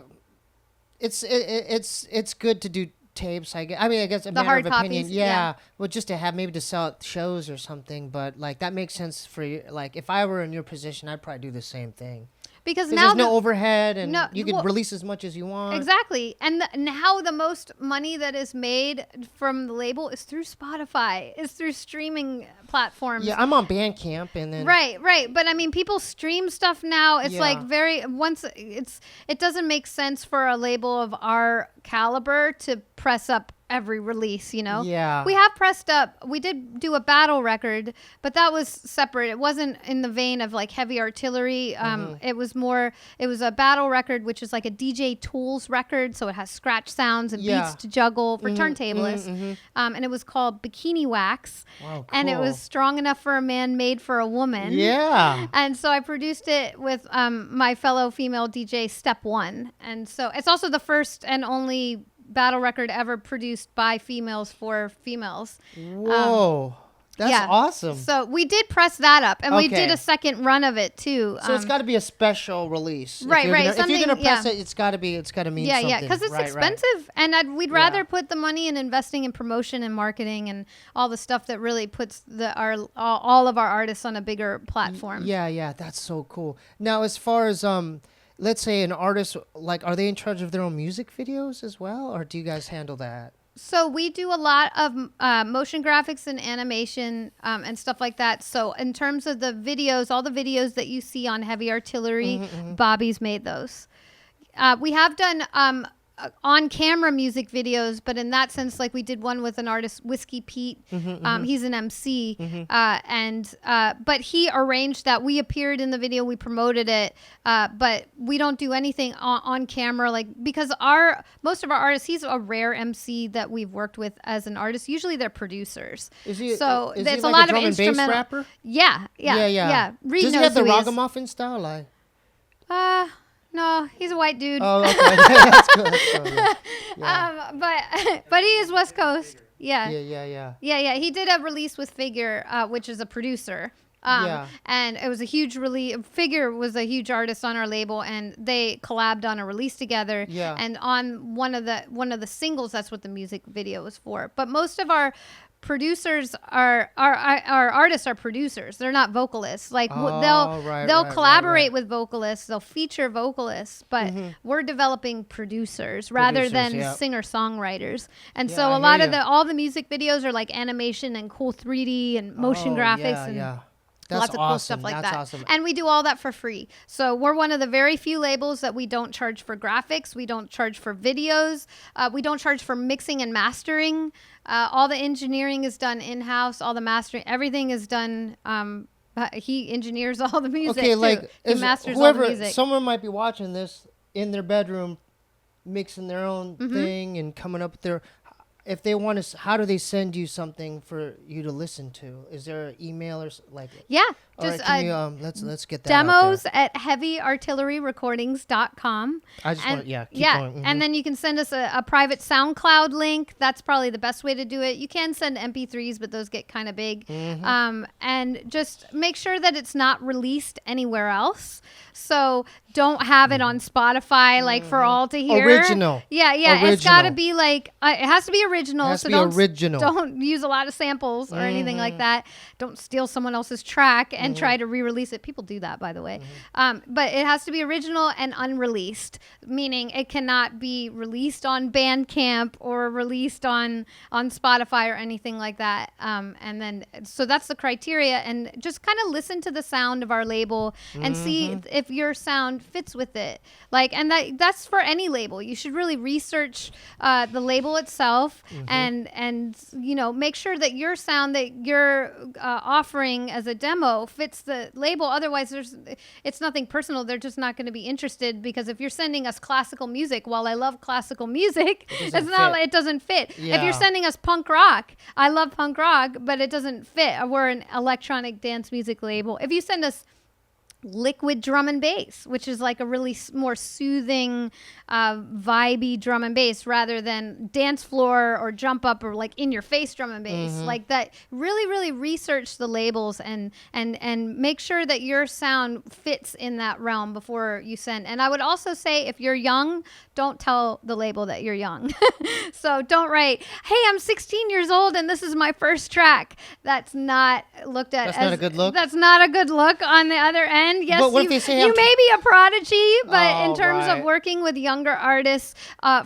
it's good to do tapes. I guess a matter of opinion. Yeah. Well, just to have maybe to sell at shows or something. But like that makes sense for you. Like if I were in your position, I'd probably do the same thing. Because now there's no overhead, and you can release as much as you want. Exactly. And now the most money that is made from the label is through Spotify, is through streaming platforms. Yeah, I'm on Bandcamp, and then right. But I mean, people stream stuff now. It's like it doesn't make sense for a label of our caliber to press up every release, Yeah. We have pressed up. We did do a battle record, but that was separate. It wasn't in the vein of like Heavy Artillery. It was a battle record, which is like a DJ Tools record. So it has scratch sounds and beats to juggle for turntablists. And it was called Bikini Wax. Wow, cool. And it was Strong Enough for a Man, Made for a Woman. Yeah. And so I produced it with my fellow female DJ Step One. And so it's also the first and only battle record ever produced by females for females. Whoa. That's awesome. So we did press that up, and we did a second run of it too. So it's got to be a special release. Right. If you're going to press it, it's got to mean something. Yeah, because it's expensive, and we'd rather put the money in investing in promotion and marketing and all the stuff that really puts all of our artists on a bigger platform. Yeah, that's so cool. Now, as far as let's say an artist, like, are they in charge of their own music videos as well, or do you guys handle that? So we do a lot of motion graphics and animation and stuff like that. So in terms of the videos, all the videos that you see on Heavy Artillery, Bobby's made those. We have done on-camera music videos, but in that sense, like we did one with an artist, Whiskey Pete. He's an MC, but he arranged that. We appeared in the video, we promoted it, but we don't do anything on camera, like because most of our artists, he's a rare MC that we've worked with as an artist. Usually they're producers. Is it's he a like lot a of instrumental bass rapper? Yeah. Reed Does he have the ragamuffin style? Like? No, he's a white dude. Oh, okay. That's cool. But he is West Coast. Yeah. Yeah. He did a release with Figure, which is a producer. And it was a huge release. Figure was a huge artist on our label, and they collabed on a release together. Yeah. And on one of the singles, that's what the music video was for. But most of our producers are artists are producers. They're not vocalists. Like they'll collaborate with vocalists. They'll feature vocalists, but we're developing producers rather than singer-songwriters. And so a lot of all the music videos are like animation and cool 3D and motion graphics and lots of cool stuff like that. Awesome. And we do all that for free. So we're one of the very few labels that we don't charge for graphics. We don't charge for videos. We don't charge for mixing and mastering. All the engineering is done in-house. All the mastering, everything is done. He engineers all the music. Okay, like he masters all the music. Someone might be watching this in their bedroom, mixing their own thing and coming up with their. If they want to, how do they send you something for you to listen to? Is there an email or like? Yeah, just let's get that demos at heavyartilleryrecordings.com. I just want keep going. And then you can send us a private SoundCloud link. That's probably the best way to do it. You can send MP3s, but those get kind of big. And just make sure that it's not released anywhere else. So don't have it on Spotify like for all to hear. Original. Yeah. It's got to be like it has to be original. It has to be original. Don't use a lot of samples or anything like that. Don't steal someone else's track and try to re-release it. People do that, by the way. But it has to be original and unreleased, meaning it cannot be released on Bandcamp or released on Spotify or anything like that. And then so that's the criteria, and just kind of listen to the sound of our label and see if your sound fits with it. Like, and that's for any label. You should really research the label itself and make sure that your sound that you're offering as a demo fits the label. Otherwise, it's nothing personal. They're just not going to be interested, because if you're sending us classical music, while I love classical music, it doesn't fit. Yeah. If you're sending us punk rock, I love punk rock, but it doesn't fit. We're an electronic dance music label. If you send us liquid drum and bass, which is like a really more soothing, vibey drum and bass rather than dance floor or jump up or like in your face drum and bass, like that. Really, really research the labels and make sure that your sound fits in that realm before you send. And I would also say, if you're young, don't tell the label that you're young. So don't write, "Hey, I'm 16 years old and this is my first track." That's not looked at. That's not a good look. That's not a good look on the other end. Yes, but what if they say you may be a prodigy, but in terms of working with younger artists,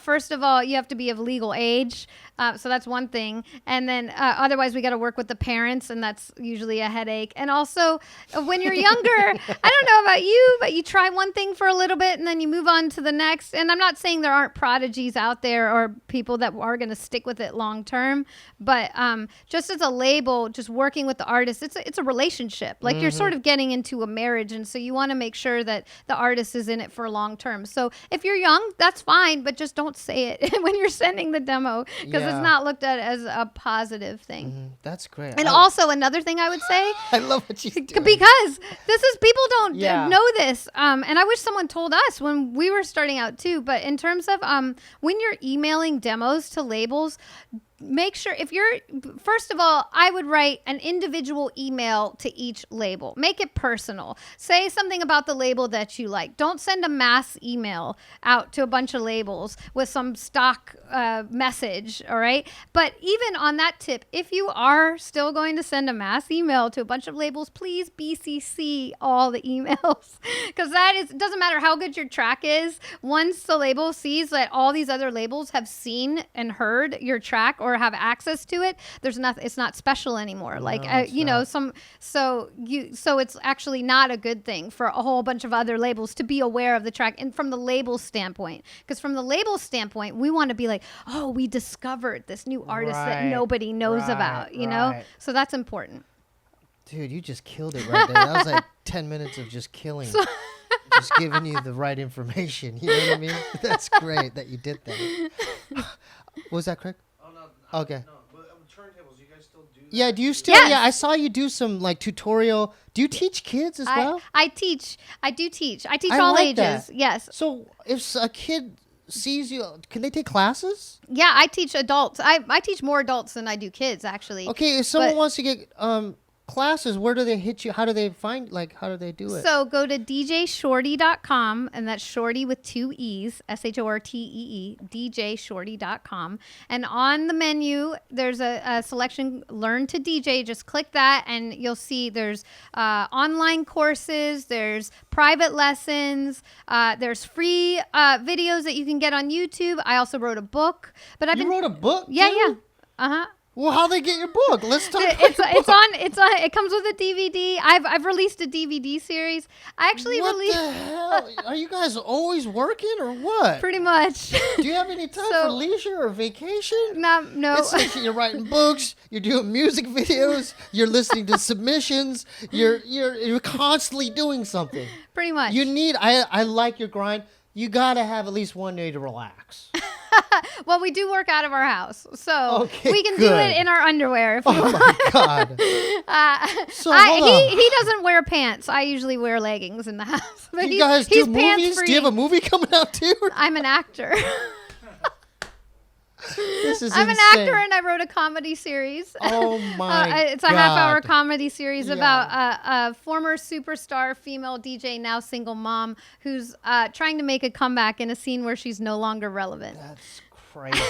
first of all, you have to be of legal age. So that's one thing. And then otherwise we got to work with the parents, and that's usually a headache. And also when you're younger, I don't know about you, but you try one thing for a little bit and then you move on to the next. And I'm not saying there aren't prodigies out there or people that are going to stick with it long term, but just as a label, just working with the artist, it's a relationship. Like you're sort of getting into a marriage, and so you want to make sure that the artist is in it for long term. So if you're young, that's fine, but just don't say it when you're sending the demo, because it's not looked at as a positive thing. That's great. And also another thing I would say, I love what you do, because this is, people don't know this, and I wish someone told us when we were starting out too. But in terms of when you're emailing demos to labels, make sure, first of all, I would write an individual email to each label. Make it personal. Say something about the label that you like. Don't send a mass email out to a bunch of labels with some stock message, all right? But even on that tip, if you are still going to send a mass email to a bunch of labels, please BCC all the emails, because it doesn't matter how good your track is. Once the label sees that all these other labels have seen and heard your track or have access to it, it's not special anymore. Like, so it's actually not a good thing for a whole bunch of other labels to be aware of the track. And from the label standpoint, because from the label standpoint, we want to be like, oh, we discovered this new artist that nobody knows about, you know? So that's important. Dude, you just killed it right there. That was like 10 minutes of just killing. Just giving you the right information. You know what I mean? That's great that you did that. Was that correct? Okay. No, but turntables, you guys still do that? Yeah, do you still? Yes. Yeah, I saw you do some like tutorial. Do you teach kids as well? I teach. I do teach. I teach all ages. That. Yes. So if a kid sees you, can they take classes? Yeah, I teach adults. I teach more adults than I do kids, actually. Okay, if someone wants to get classes, where do they hit you? How do they find, like, how do they do it? So go to djshortee.com, and that's Shortee with 2 E's, Shortee, djshortee.com. And on the menu, there's a selection, Learn to DJ. Just click that, and you'll see there's online courses, there's private lessons, there's free videos that you can get on YouTube. I also wrote a book. But You wrote a book? Yeah, too? yeah. Uh-huh. Well, how'd they get your book? Let's talk about It's your it's book. on it comes with a DVD. I've released a DVD series. I actually What released the hell? Are you guys always working or what? pretty much. Do you have any time So- for leisure or vacation? No. It's like you're writing books, you're doing music videos, you're listening to submissions, you're constantly doing something. Pretty much. You need I like your grind. You gotta have at least one day to relax. Well, we do work out of our house, so Okay, we can do good. it in our underwear if we Oh want. my god. So hold on. He doesn't wear pants. I usually wear leggings in the house. But You guys do he's movies? pants-free. Do you have a movie coming out too? I'm an actor. This is I'm an insane. actor, and I wrote a comedy series. Oh my It's a half-hour God. comedy series Yeah. about a former superstar female DJ, now single mom, who's trying to make a comeback in a scene where she's no longer relevant. That's crazy.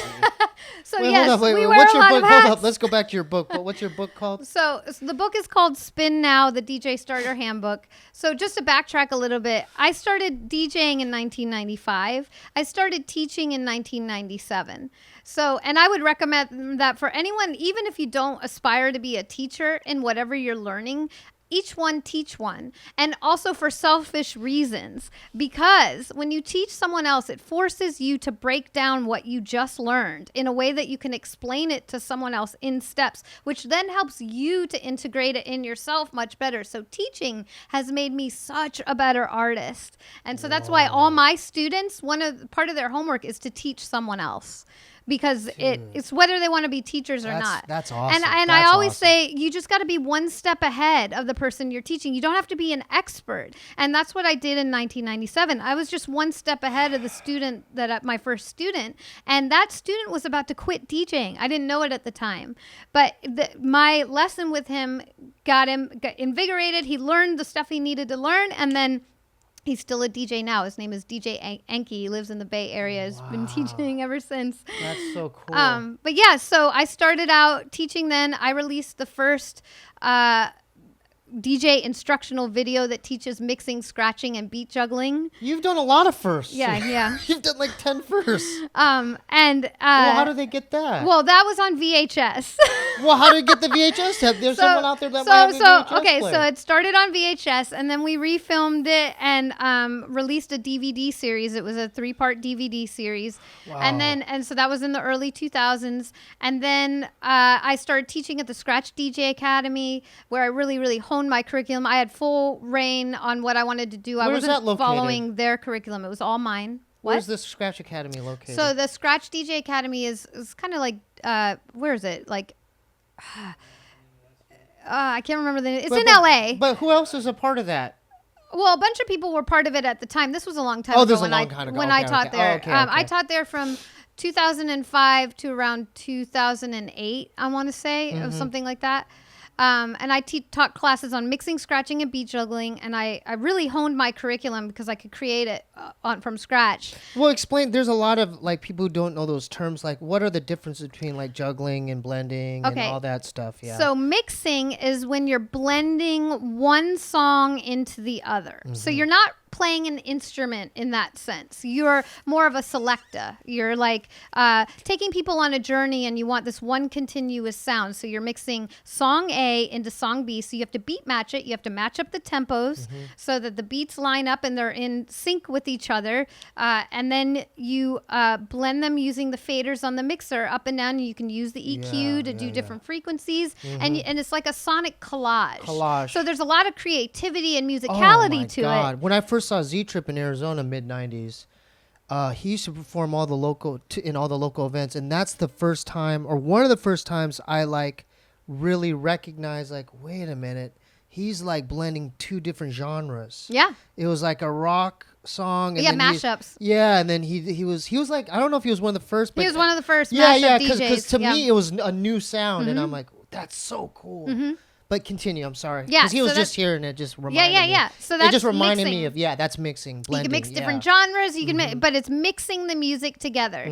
So Wait, yes, hold up, wait, we wait. wear What's a your lot book? of Hold hats. up. Let's go back to your book. But what's your book called? So the book is called Spin Now, the DJ Starter Handbook. So just to backtrack a little bit, I started DJing in 1995. I started teaching in 1997. So, and I would recommend that for anyone, even if you don't aspire to be a teacher in whatever you're learning, each one teach one. And also for selfish reasons, because when you teach someone else, it forces you to break down what you just learned in a way that you can explain it to someone else in steps, which then helps you to integrate it in yourself much better. So teaching has made me such a better artist. And so that's why all my students, part of their homework is to teach someone else. Because it's whether they want to be teachers or not. That's awesome. And I always say you just got to be one step ahead of the person you're teaching. You don't have to be an expert. And that's what I did in 1997. I was just one step ahead of the student my first student. And that student was about to quit DJing. I didn't know it at the time. But my lesson with him got invigorated. He learned the stuff he needed to learn. And then he's still a DJ now. His name is DJ Enki. He lives in the Bay Area. He's been teaching ever since. That's so cool. But yeah, so I started out teaching then. I released the first DJ instructional video that teaches mixing, scratching, and beat juggling. You've done a lot of firsts. Yeah. You've done like 10 firsts. And Well, how do they get that? well, that was on VHS. Well, how do you get the VHS tape? There's someone out there that might have a VHS okay, player. so it started on VHS, and then we refilmed it and released a DVD series. It was a 3-part DVD series, Wow. and so that was in the early 2000s. And then I started teaching at the Scratch DJ Academy, where I really honed my curriculum. I had full reign on what I wanted to do. I Where's that wasn't located? following their curriculum; it was all mine. Where's this Scratch Academy located? So the Scratch DJ Academy is kind of like where is it? Like I can't remember the name. It's in LA. But who else is a part of that? Well, a bunch of people were part of it at the time. This was a long time Oh, ago this is a when long time ago. when Okay, I taught okay. there. Oh, okay, I okay. taught there from 2005 to around 2008, I want to say, or something like that. And I taught classes on mixing, scratching, and beat juggling, and I really honed my curriculum because I could create it from scratch. Well, explain. There's a lot of like people who don't know those terms. Like, what are the differences between like juggling and blending and Okay. all that stuff? Yeah. So mixing is when you're blending one song into the other. So you're not playing an instrument in that sense. You're more of a selecta. You're like taking people on a journey, and you want this one continuous sound. So you're mixing song A into song B. So you have to beat match it. You have to match up the tempos so that the beats line up and they're in sync with each other. And then you blend them using the faders on the mixer up and down. You can use the EQ to do different frequencies. And it's like a sonic collage. So there's a lot of creativity and musicality to it. When I first saw Z-Trip in Arizona mid-90s, he used to perform in all the local events, and that's the first time, or one of the first times, I like really recognized, like, wait a minute, he's like blending two different genres. Yeah. It was like a rock song. And then Mashups. And then he was like, I don't know if he was one of the first, but He was one of the first yeah, mashup because DJs. to me it was a new sound, and I'm like, that's so cool. But continue. I'm sorry. Yeah, Because he was so just here and it just reminded me. yeah. So that's it just reminded mixing. me of that's mixing, blending. You can mix different genres. You can, but it's mixing the music together.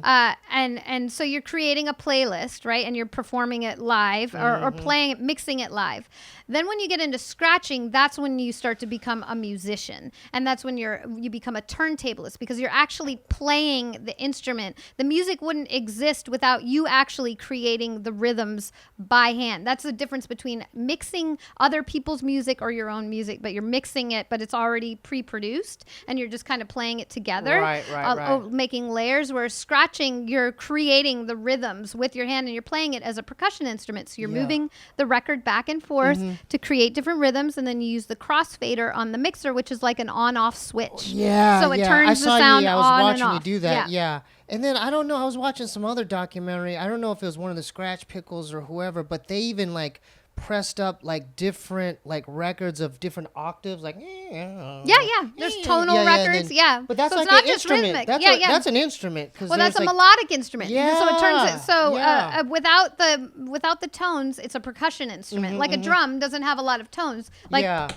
And so you're creating a playlist, right? And you're performing it live or playing it, mixing it live. Then when you get into scratching, that's when you start to become a musician, and that's when you become a turntablist, because you're actually playing the instrument. The music wouldn't exist without you actually creating the rhythms by hand. That's the difference between mixing other people's music or your own music, but you're mixing it, but it's already pre-produced, and you're just kind of playing it together, right. making layers. Where scratching, you're creating the rhythms with your hand, and you're playing it as a percussion instrument. So you're moving the record back and forth to create different rhythms, and then you use the crossfader on the mixer, which is like an on-off switch. Yeah, so it turns the sound I was on watching and you off. do that. Yeah. And then I don't know. I was watching some other documentary. I don't know if it was one of the Scratch Pickles or whoever, but they even like pressed up like different like records of different octaves, like There's tonal records, But that's so like it's not an just instrument. rhythmic. That's an instrument. Well, that's a melodic instrument. So it turns it. So Yeah. without the tones, it's a percussion instrument. Like a drum doesn't have a lot of tones. Like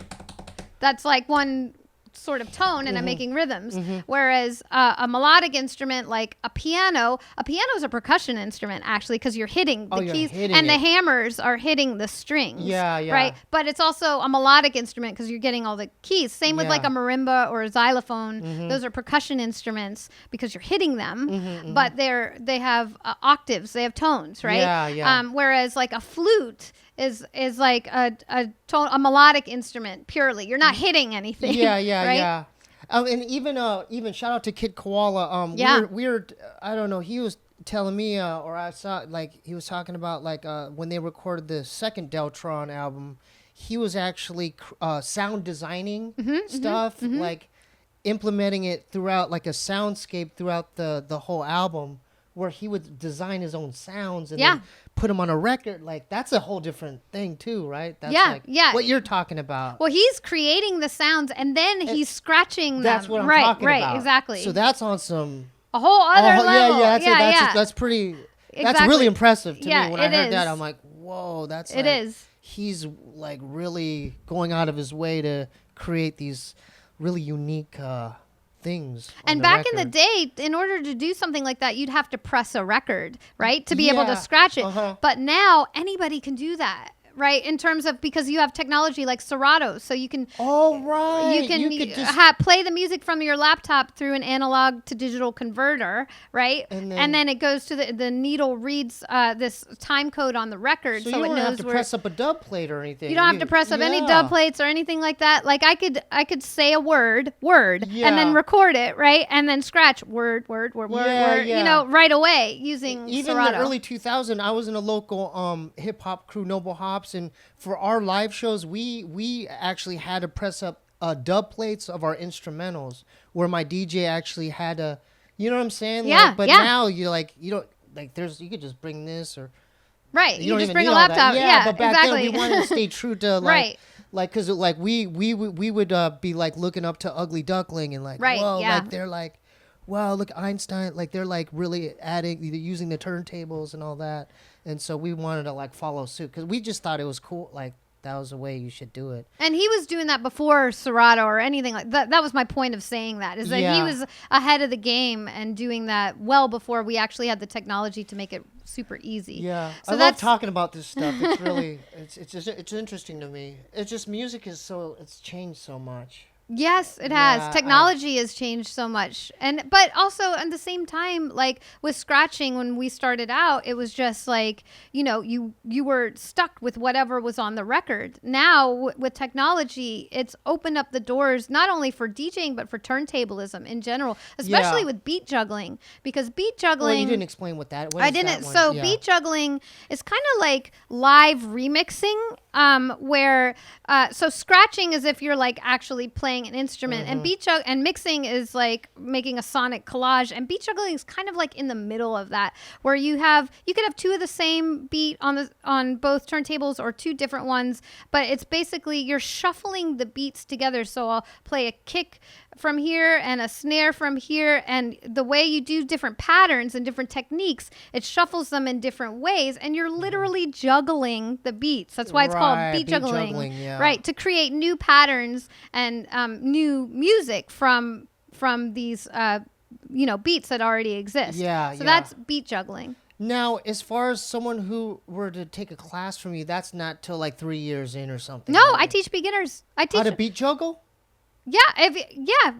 that's like one sort of tone, and I'm making rhythms. Whereas a melodic instrument like a piano is a percussion instrument, actually, because you're hitting the keys, and the hammers are hitting the strings. Right. But it's also a melodic instrument because you're getting all the keys. Same with like a marimba or a xylophone. Those are percussion instruments because you're hitting them, but they have octaves, they have tones, right? Whereas like a flute is like a melodic instrument purely. You're not hitting anything. Right? And even shout out to Kid Koala. We were I don't know. He was telling me, or I saw like he was talking about like when they recorded the second Deltron album, he was actually sound designing stuff, like implementing it throughout like a soundscape throughout the whole album, where he would design his own sounds and then put them on a record. Like that's a whole different thing too, right? That's what you're talking about. Well, he's creating the sounds and then he's scratching them. That's what I'm talking about. Right, exactly. So that's on some a whole other level. That's pretty. That's really impressive to me. When I heard that, I'm like, whoa, that's it is. He's like really going out of his way to create these really unique things. And back in the day, in order to do something like that, you'd have to press a record, right? To be able to scratch it. But now anybody can do that. Right, in terms of, because you have technology like Serato, so you can play the music from your laptop through an analog to digital converter, right? And then it goes to the needle reads this time code on the record, so you it don't knows have to press up a dub plate or anything. You don't have to press up any dub plates or anything like that. Like I could say a word, and then record it, right, and then scratch word, you know, right away using even Serato. in the early 2000s, I was in a local hip hop crew, Noble Hops. And for our live shows, we actually had to press up dub plates of our instrumentals, where my DJ actually had to, you know what I'm saying? Now you don't you could just bring this or right. You just bring a laptop. But back then we wanted to stay true to right. Like because like we would be like looking up to Ugly Duckling and like whoa, like they're like, wow, look, Einstein, like they're like really using the turntables and all that. And so we wanted to like follow suit because we just thought it was cool. Like that was the way you should do it. And he was doing that before Serato or anything like that. That was my point of saying that, is that he was ahead of the game and doing that well before we actually had the technology to make it super easy. Yeah. So I love talking about this stuff. It's really, it's interesting to me. It's just music it's changed so much. Yes, it has. Technology has changed so much. But also at the same time, like with scratching, when we started out, it was just like, you know, you were stuck with whatever was on the record. Now with technology, it's opened up the doors not only for DJing, but for turntablism in general, especially with beat juggling, because beat juggling. Well, you didn't explain what that was. I didn't. So beat juggling is kind of like live remixing, where so scratching is if you're like actually playing an instrument, and mixing is like making a sonic collage, and beat juggling is kind of like in the middle of that, where you could have two of the same beat on both turntables or two different ones, but it's basically you're shuffling the beats together. So I'll play a kick from here and a snare from here, and the way you do different patterns and different techniques, it shuffles them in different ways, and you're literally juggling the beats. That's why it's called Right, beat juggling. yeah. Right, to create new patterns and new music from these beats that already exist. Yeah, so yeah. that's beat juggling. Now, as far as someone who were to take a class from you, that's not till like 3 years in or something. No, right? I teach beginners. I teach How to beat juggle? Yeah,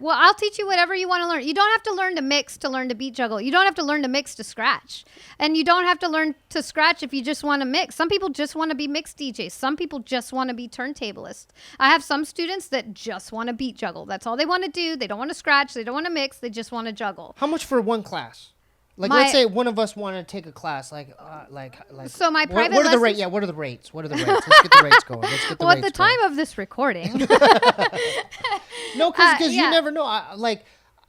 well, I'll teach you whatever you want to learn. You don't have to learn to mix to learn to beat juggle. You don't have to learn to mix to scratch. And you don't have to learn to scratch if you just want to mix. Some people just want to be mix DJs. Some people just want to be turntablists. I have some students that just want to beat juggle. That's all they want to do. They don't want to scratch. They don't want to mix. They just want to juggle. How much for one class? Like, let's say one of us wanted to take a class, like. So my private what are the lessons- rates? Yeah, what are the rates? Let's get the rates going. Well, at the time of this recording. No, because yeah. you never know.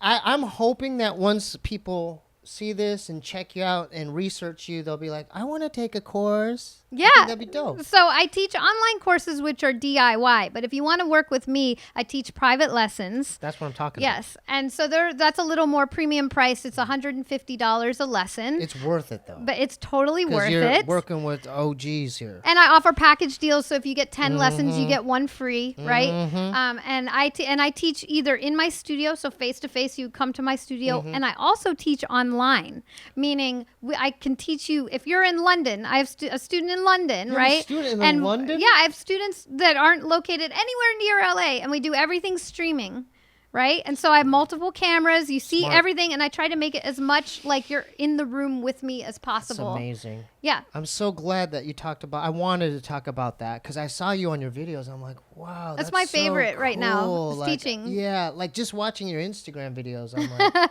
I'm hoping that once people see this and check you out and research you, they'll be like, I want to take a course. Yeah. I think that'd be dope. So I teach online courses, which are DIY. But if you want to work with me, I teach private lessons. That's what I'm talking Yes. And so that's a little more premium price. It's $150 a lesson. about. It's worth it, though. But it's totally worth you're it. working with OGs here. And I offer package deals. So if you get 10 lessons, you get one free, right? And I teach either in my studio, so face-to-face, you come to my studio. And I also teach online, meaning I can teach you, if you're in London, I have a student in London, You have a right? student in London? Yeah, I have students that aren't located anywhere near LA, and we do everything streaming, right? And so I have multiple cameras. You see Smart. everything, and I try to make it as much like you're in the room with me as It's possible. amazing. Yeah. I'm so glad that you talked about. I wanted to talk about that because I saw you on your videos. I'm like, wow, That's my so favorite right now, cool. is Like, teaching. Yeah, like just watching your Instagram videos. I'm like,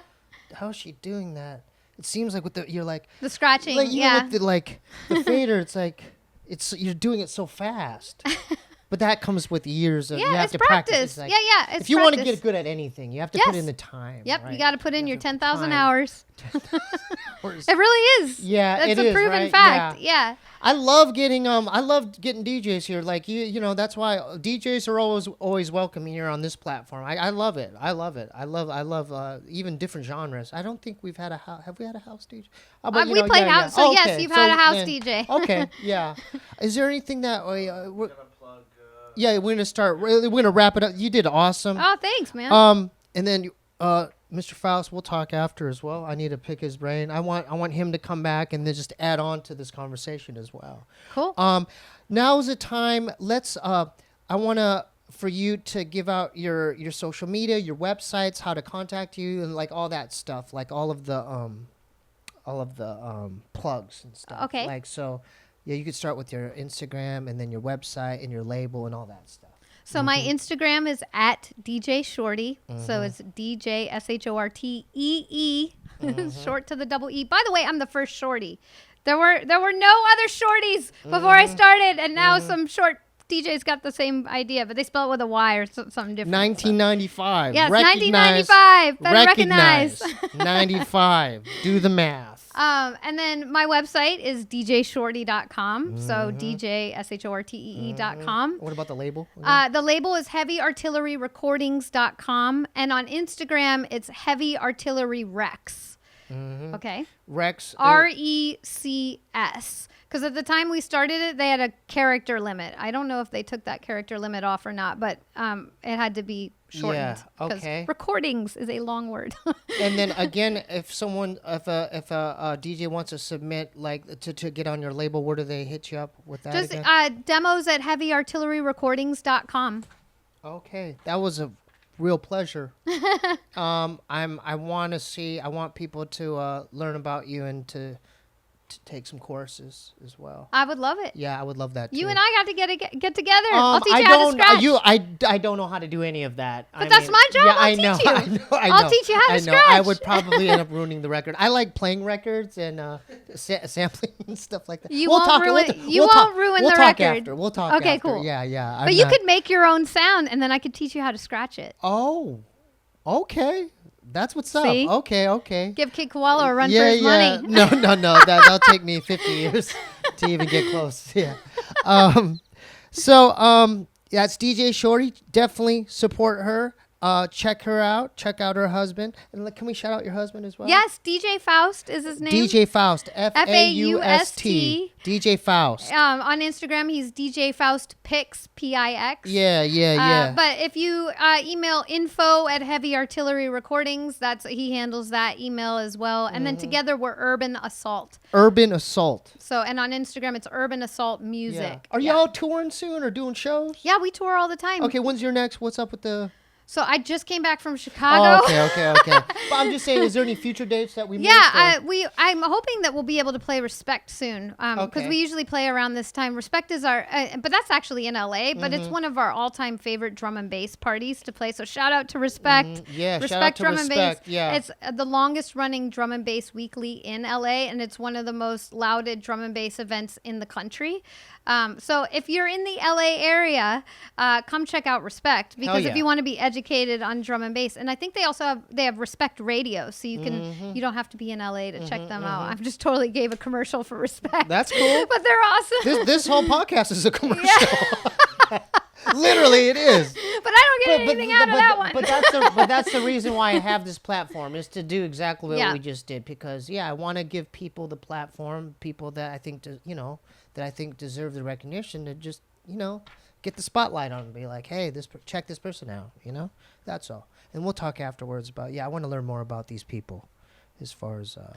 how's she doing that? It seems like you're like The scratching, like even yeah. with the fader. It's like you're doing it so fast. But that comes with years of you Yeah, have it's to practice. practice. It's like, yeah, it's if you want to practice. get good at anything, you have to Yes. put in the time. Yep, right? you got to put in your have to put 10,000 time. hours. Hours. It really is. Yeah, That's it a is, proven right? fact. Yeah. I love getting DJs here. Like you know, that's why DJs are always welcome here on this platform. I love it. I love even different genres. I don't think we've had have we had a house DJ? But, We played house, so yes, you've had a house DJ. Okay, yeah. Is there anything that we're Gonna plug. yeah, we're gonna wrap it up. You did awesome. Oh, thanks, man. And then Mr. Faust, we'll talk after as well. I need to pick his brain. I want him to come back and then just add on to this conversation as well. Cool. Now's the time. Let's. I want for you to give out your social media, your websites, how to contact you, and like all that stuff, like all of the plugs and stuff. Okay. Like so, yeah, you could start with your Instagram and then your website and your label and all that stuff. So my Instagram is at DJ Shortee. So it's DJ SHORTEE, short to the double E. By the way, I'm the first Shortee. There were no other Shorties before I started, and now some short DJs got the same idea, but they spell it with a Y or something different. 1995. Yes, Recognize, 1995. Better recognize. 95. Do the math. And then my website is djshortee.com. So DJSHORTEE.com. What about the label? The label is heavyartilleryrecordings.com. And on Instagram, it's Heavy Artillery Rex. Okay. Rex. RECS. Because at the time we started it, they had a character limit. I don't know if they took that character limit off or not, but it had to be shortened. Yeah, 'cause okay. Recordings is a long word. And then again, if a DJ wants to submit like to get on your label, where do they hit you up with that? Just again? demos at heavyartilleryrecordings.com. Okay, that was a real pleasure. I want people to learn about you and to take some courses as well. I would love it. Yeah, I would love that too. You and I got to get together. I'll teach you how to scratch. I don't know how to do any of that. But that's my job. Yeah, I'll teach you. I know. I'll teach you how to I scratch. would probably end up ruining the record. I like playing records and sampling and stuff like that. You won't ruin the record. After. We'll talk Okay, after. cool. Yeah. But you could make your own sound, and then I could teach you how to scratch it. Oh, okay. That's what's up. See? Okay. Give Kid Koala a run for his money. No. That'll take me 50 years to even get close. Yeah. That's DJ Shortee. Definitely support her. Check her out. Check out her husband. And can we shout out your husband as well? Yes, DJ Faust is his name. DJ Faust. F-A-U-S-T. DJ Faust. On Instagram, he's DJ Faust Pix, P-I-X. Yeah. But if you email info@Heavy Artillery Recordings, he handles that email as well. And then together we're Urban Assault. Urban Assault. So, and on Instagram, it's Urban Assault Music. Yeah. Are y'all touring soon or doing shows? Yeah, we tour all the time. Okay, when's your next? What's up with the... So I just came back from Chicago. Oh, okay. But I'm just saying, is there any future dates that we missed? Yeah, I'm hoping that we'll be able to play Respect soon. Because we usually play around this time. Respect is our, but that's actually in LA, but it's one of our all-time favorite drum and bass parties to play. So shout out to Respect. Yeah, Respect shout out to Drum Respect. And Bass. Yeah. It's the longest running drum and bass weekly in LA, and it's one of the most lauded drum and bass events in the country. So if you're in the LA area, come check out Respect, because if you want to be educated on drum and bass, and I think they also have Respect Radio, so you can you don't have to be in LA to check them out. I just totally gave a commercial for Respect. That's cool. But they're awesome. This whole podcast is a commercial. Yeah. Literally, it is. But I don't get anything out of that one. But that's the reason why I have this platform, is to do exactly what we just did. Because I want to give people the platform, people that I think deserve the recognition, to just get the spotlight on and be like, hey, check this person out. That's all. And we'll talk afterwards about I want to learn more about these people, as far as So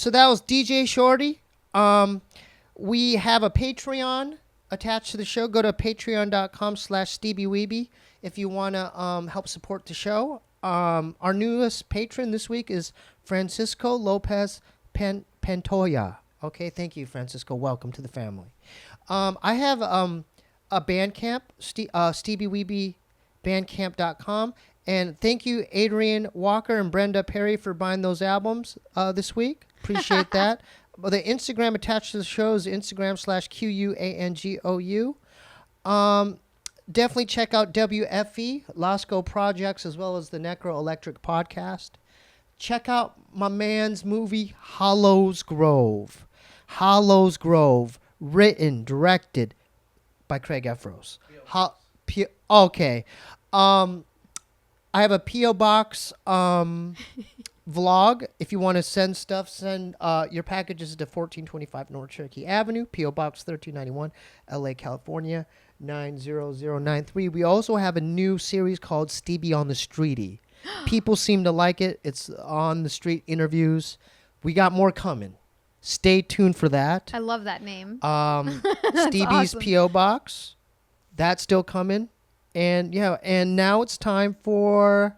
that was DJ Shortee. We have a Patreon attached to the show. Go to patreon.com/Steebee Weebee if you want to help support the show. Our newest patron this week is Francisco Lopez Pantoya. Okay, thank you, Francisco. Welcome to the family. I have a Bandcamp, Steebee Weebee Bandcamp.com. And thank you, Adrian Walker and Brenda Perry, for buying those albums this week. Appreciate that. The Instagram attached to the show is Instagram/QUANGOU. Definitely check out WFE, Lasco Projects, as well as the Necro Electric Podcast. Check out my man's movie, Hollows Grove. Hollows Grove, written, directed by Craig Efros. Okay. I have a P.O. Box vlog. If you want to send stuff, send your packages to 1425 North Cherokee Avenue, P.O. Box 1391, LA, California, 90093. We also have a new series called Steebee on the Streety. People seem to like it. It's on the street interviews. We got more coming. Stay tuned for that. I love that name. Steebee's awesome. P.O. Box. That's still coming. And now it's time for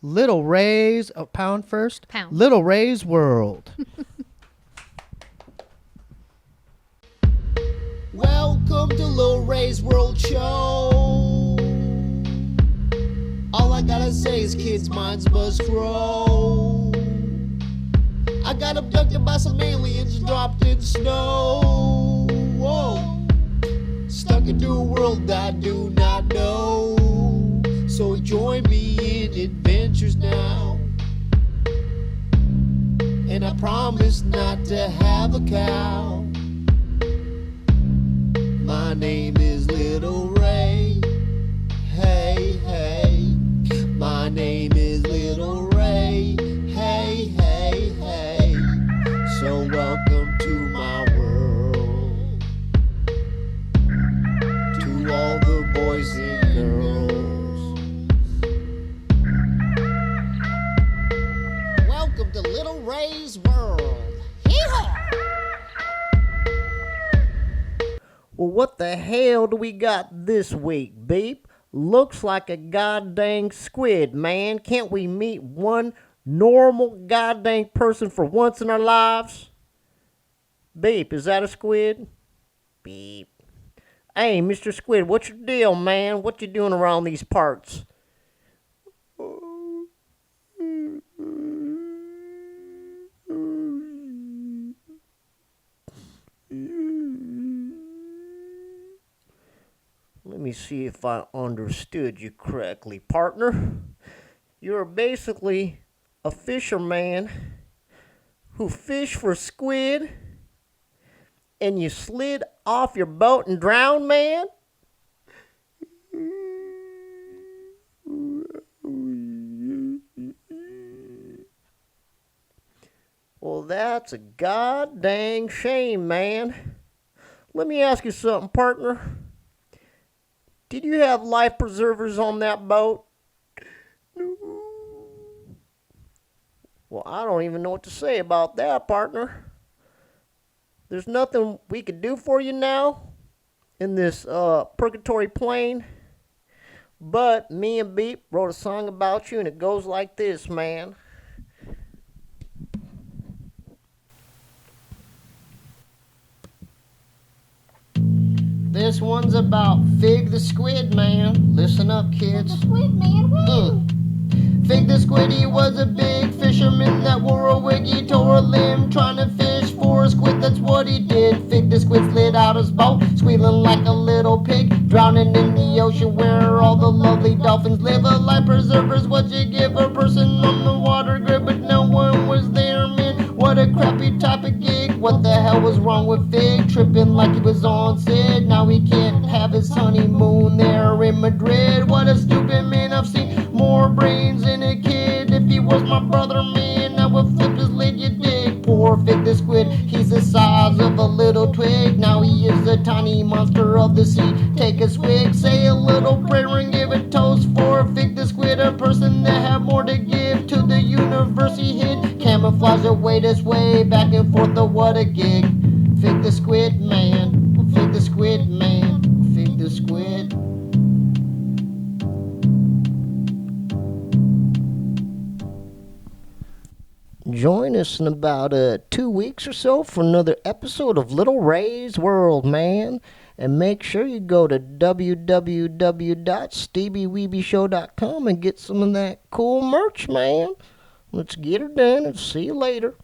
Little Ray's pound first. Pound. Little Ray's World. Welcome to Little Ray's World Show. All I gotta say is kids' minds must grow. I got abducted by some aliens, dropped in snow. Whoa. Stuck into a world I do not know. So join me in adventures now. And I promise not to have a cow. My name is Little Ray. Hey, hey. My name is Little Ray. Hey, hey, hey. So welcome to my world. To all the boys and girls. Welcome to Little Ray's World. Hee-haw! Well, what the hell do we got this week, Beep? Looks like a goddamn squid, man. Can't we meet one normal goddamn person for once in our lives? Beep, is that a squid? Beep. Hey, Mr. Squid, what's your deal, man? What you doing around these parts? Let me see if I understood you correctly, partner. You're basically a fisherman who fished for squid and you slid off your boat and drowned, man? Well, that's a god dang shame, man. Let me ask you something, partner. Did you have life preservers on that boat? No. Well, I don't even know what to say about that, partner. There's nothing we could do for you now in this purgatory plane. But me and Beep wrote a song about you, and it goes like this, man. This one's about Fig the Squid Man. Listen up, kids. The squid man, woo! Fig the Squid, he was a big fisherman that wore a wig. He tore a limb trying to fish for a squid, that's what he did. Fig the Squid slid out his boat, squealing like a little pig, drowning in the ocean where all the lovely dolphins live. A life preserver's what you give a person on the water grid, but no one was there, man. What a crappy type of gig. What the hell was wrong with Fig? Tripping like he was on Sid. Now he can't have his honeymoon there in Madrid. What a stupid man. I've seen more brains in a kid. If he was my brother, man, I would flip his lid, you dig. Poor Fig the Squid, he's the size of a little twig. Now he is a tiny monster of the sea. Take a swig, say a little prayer and give a toast for Fig the Squid, a person that had more to give to the universe he hid. Camouflage away this way, back and forth, oh what a gig. Fig the Squid man, Fig the Squid man, Fig the Squid. Join us in about 2 weeks or so for another episode of Little Ray's World, man. And make sure you go to www.steebeeweebeshow.com and get some of that cool merch, man. Let's get her done and see you later.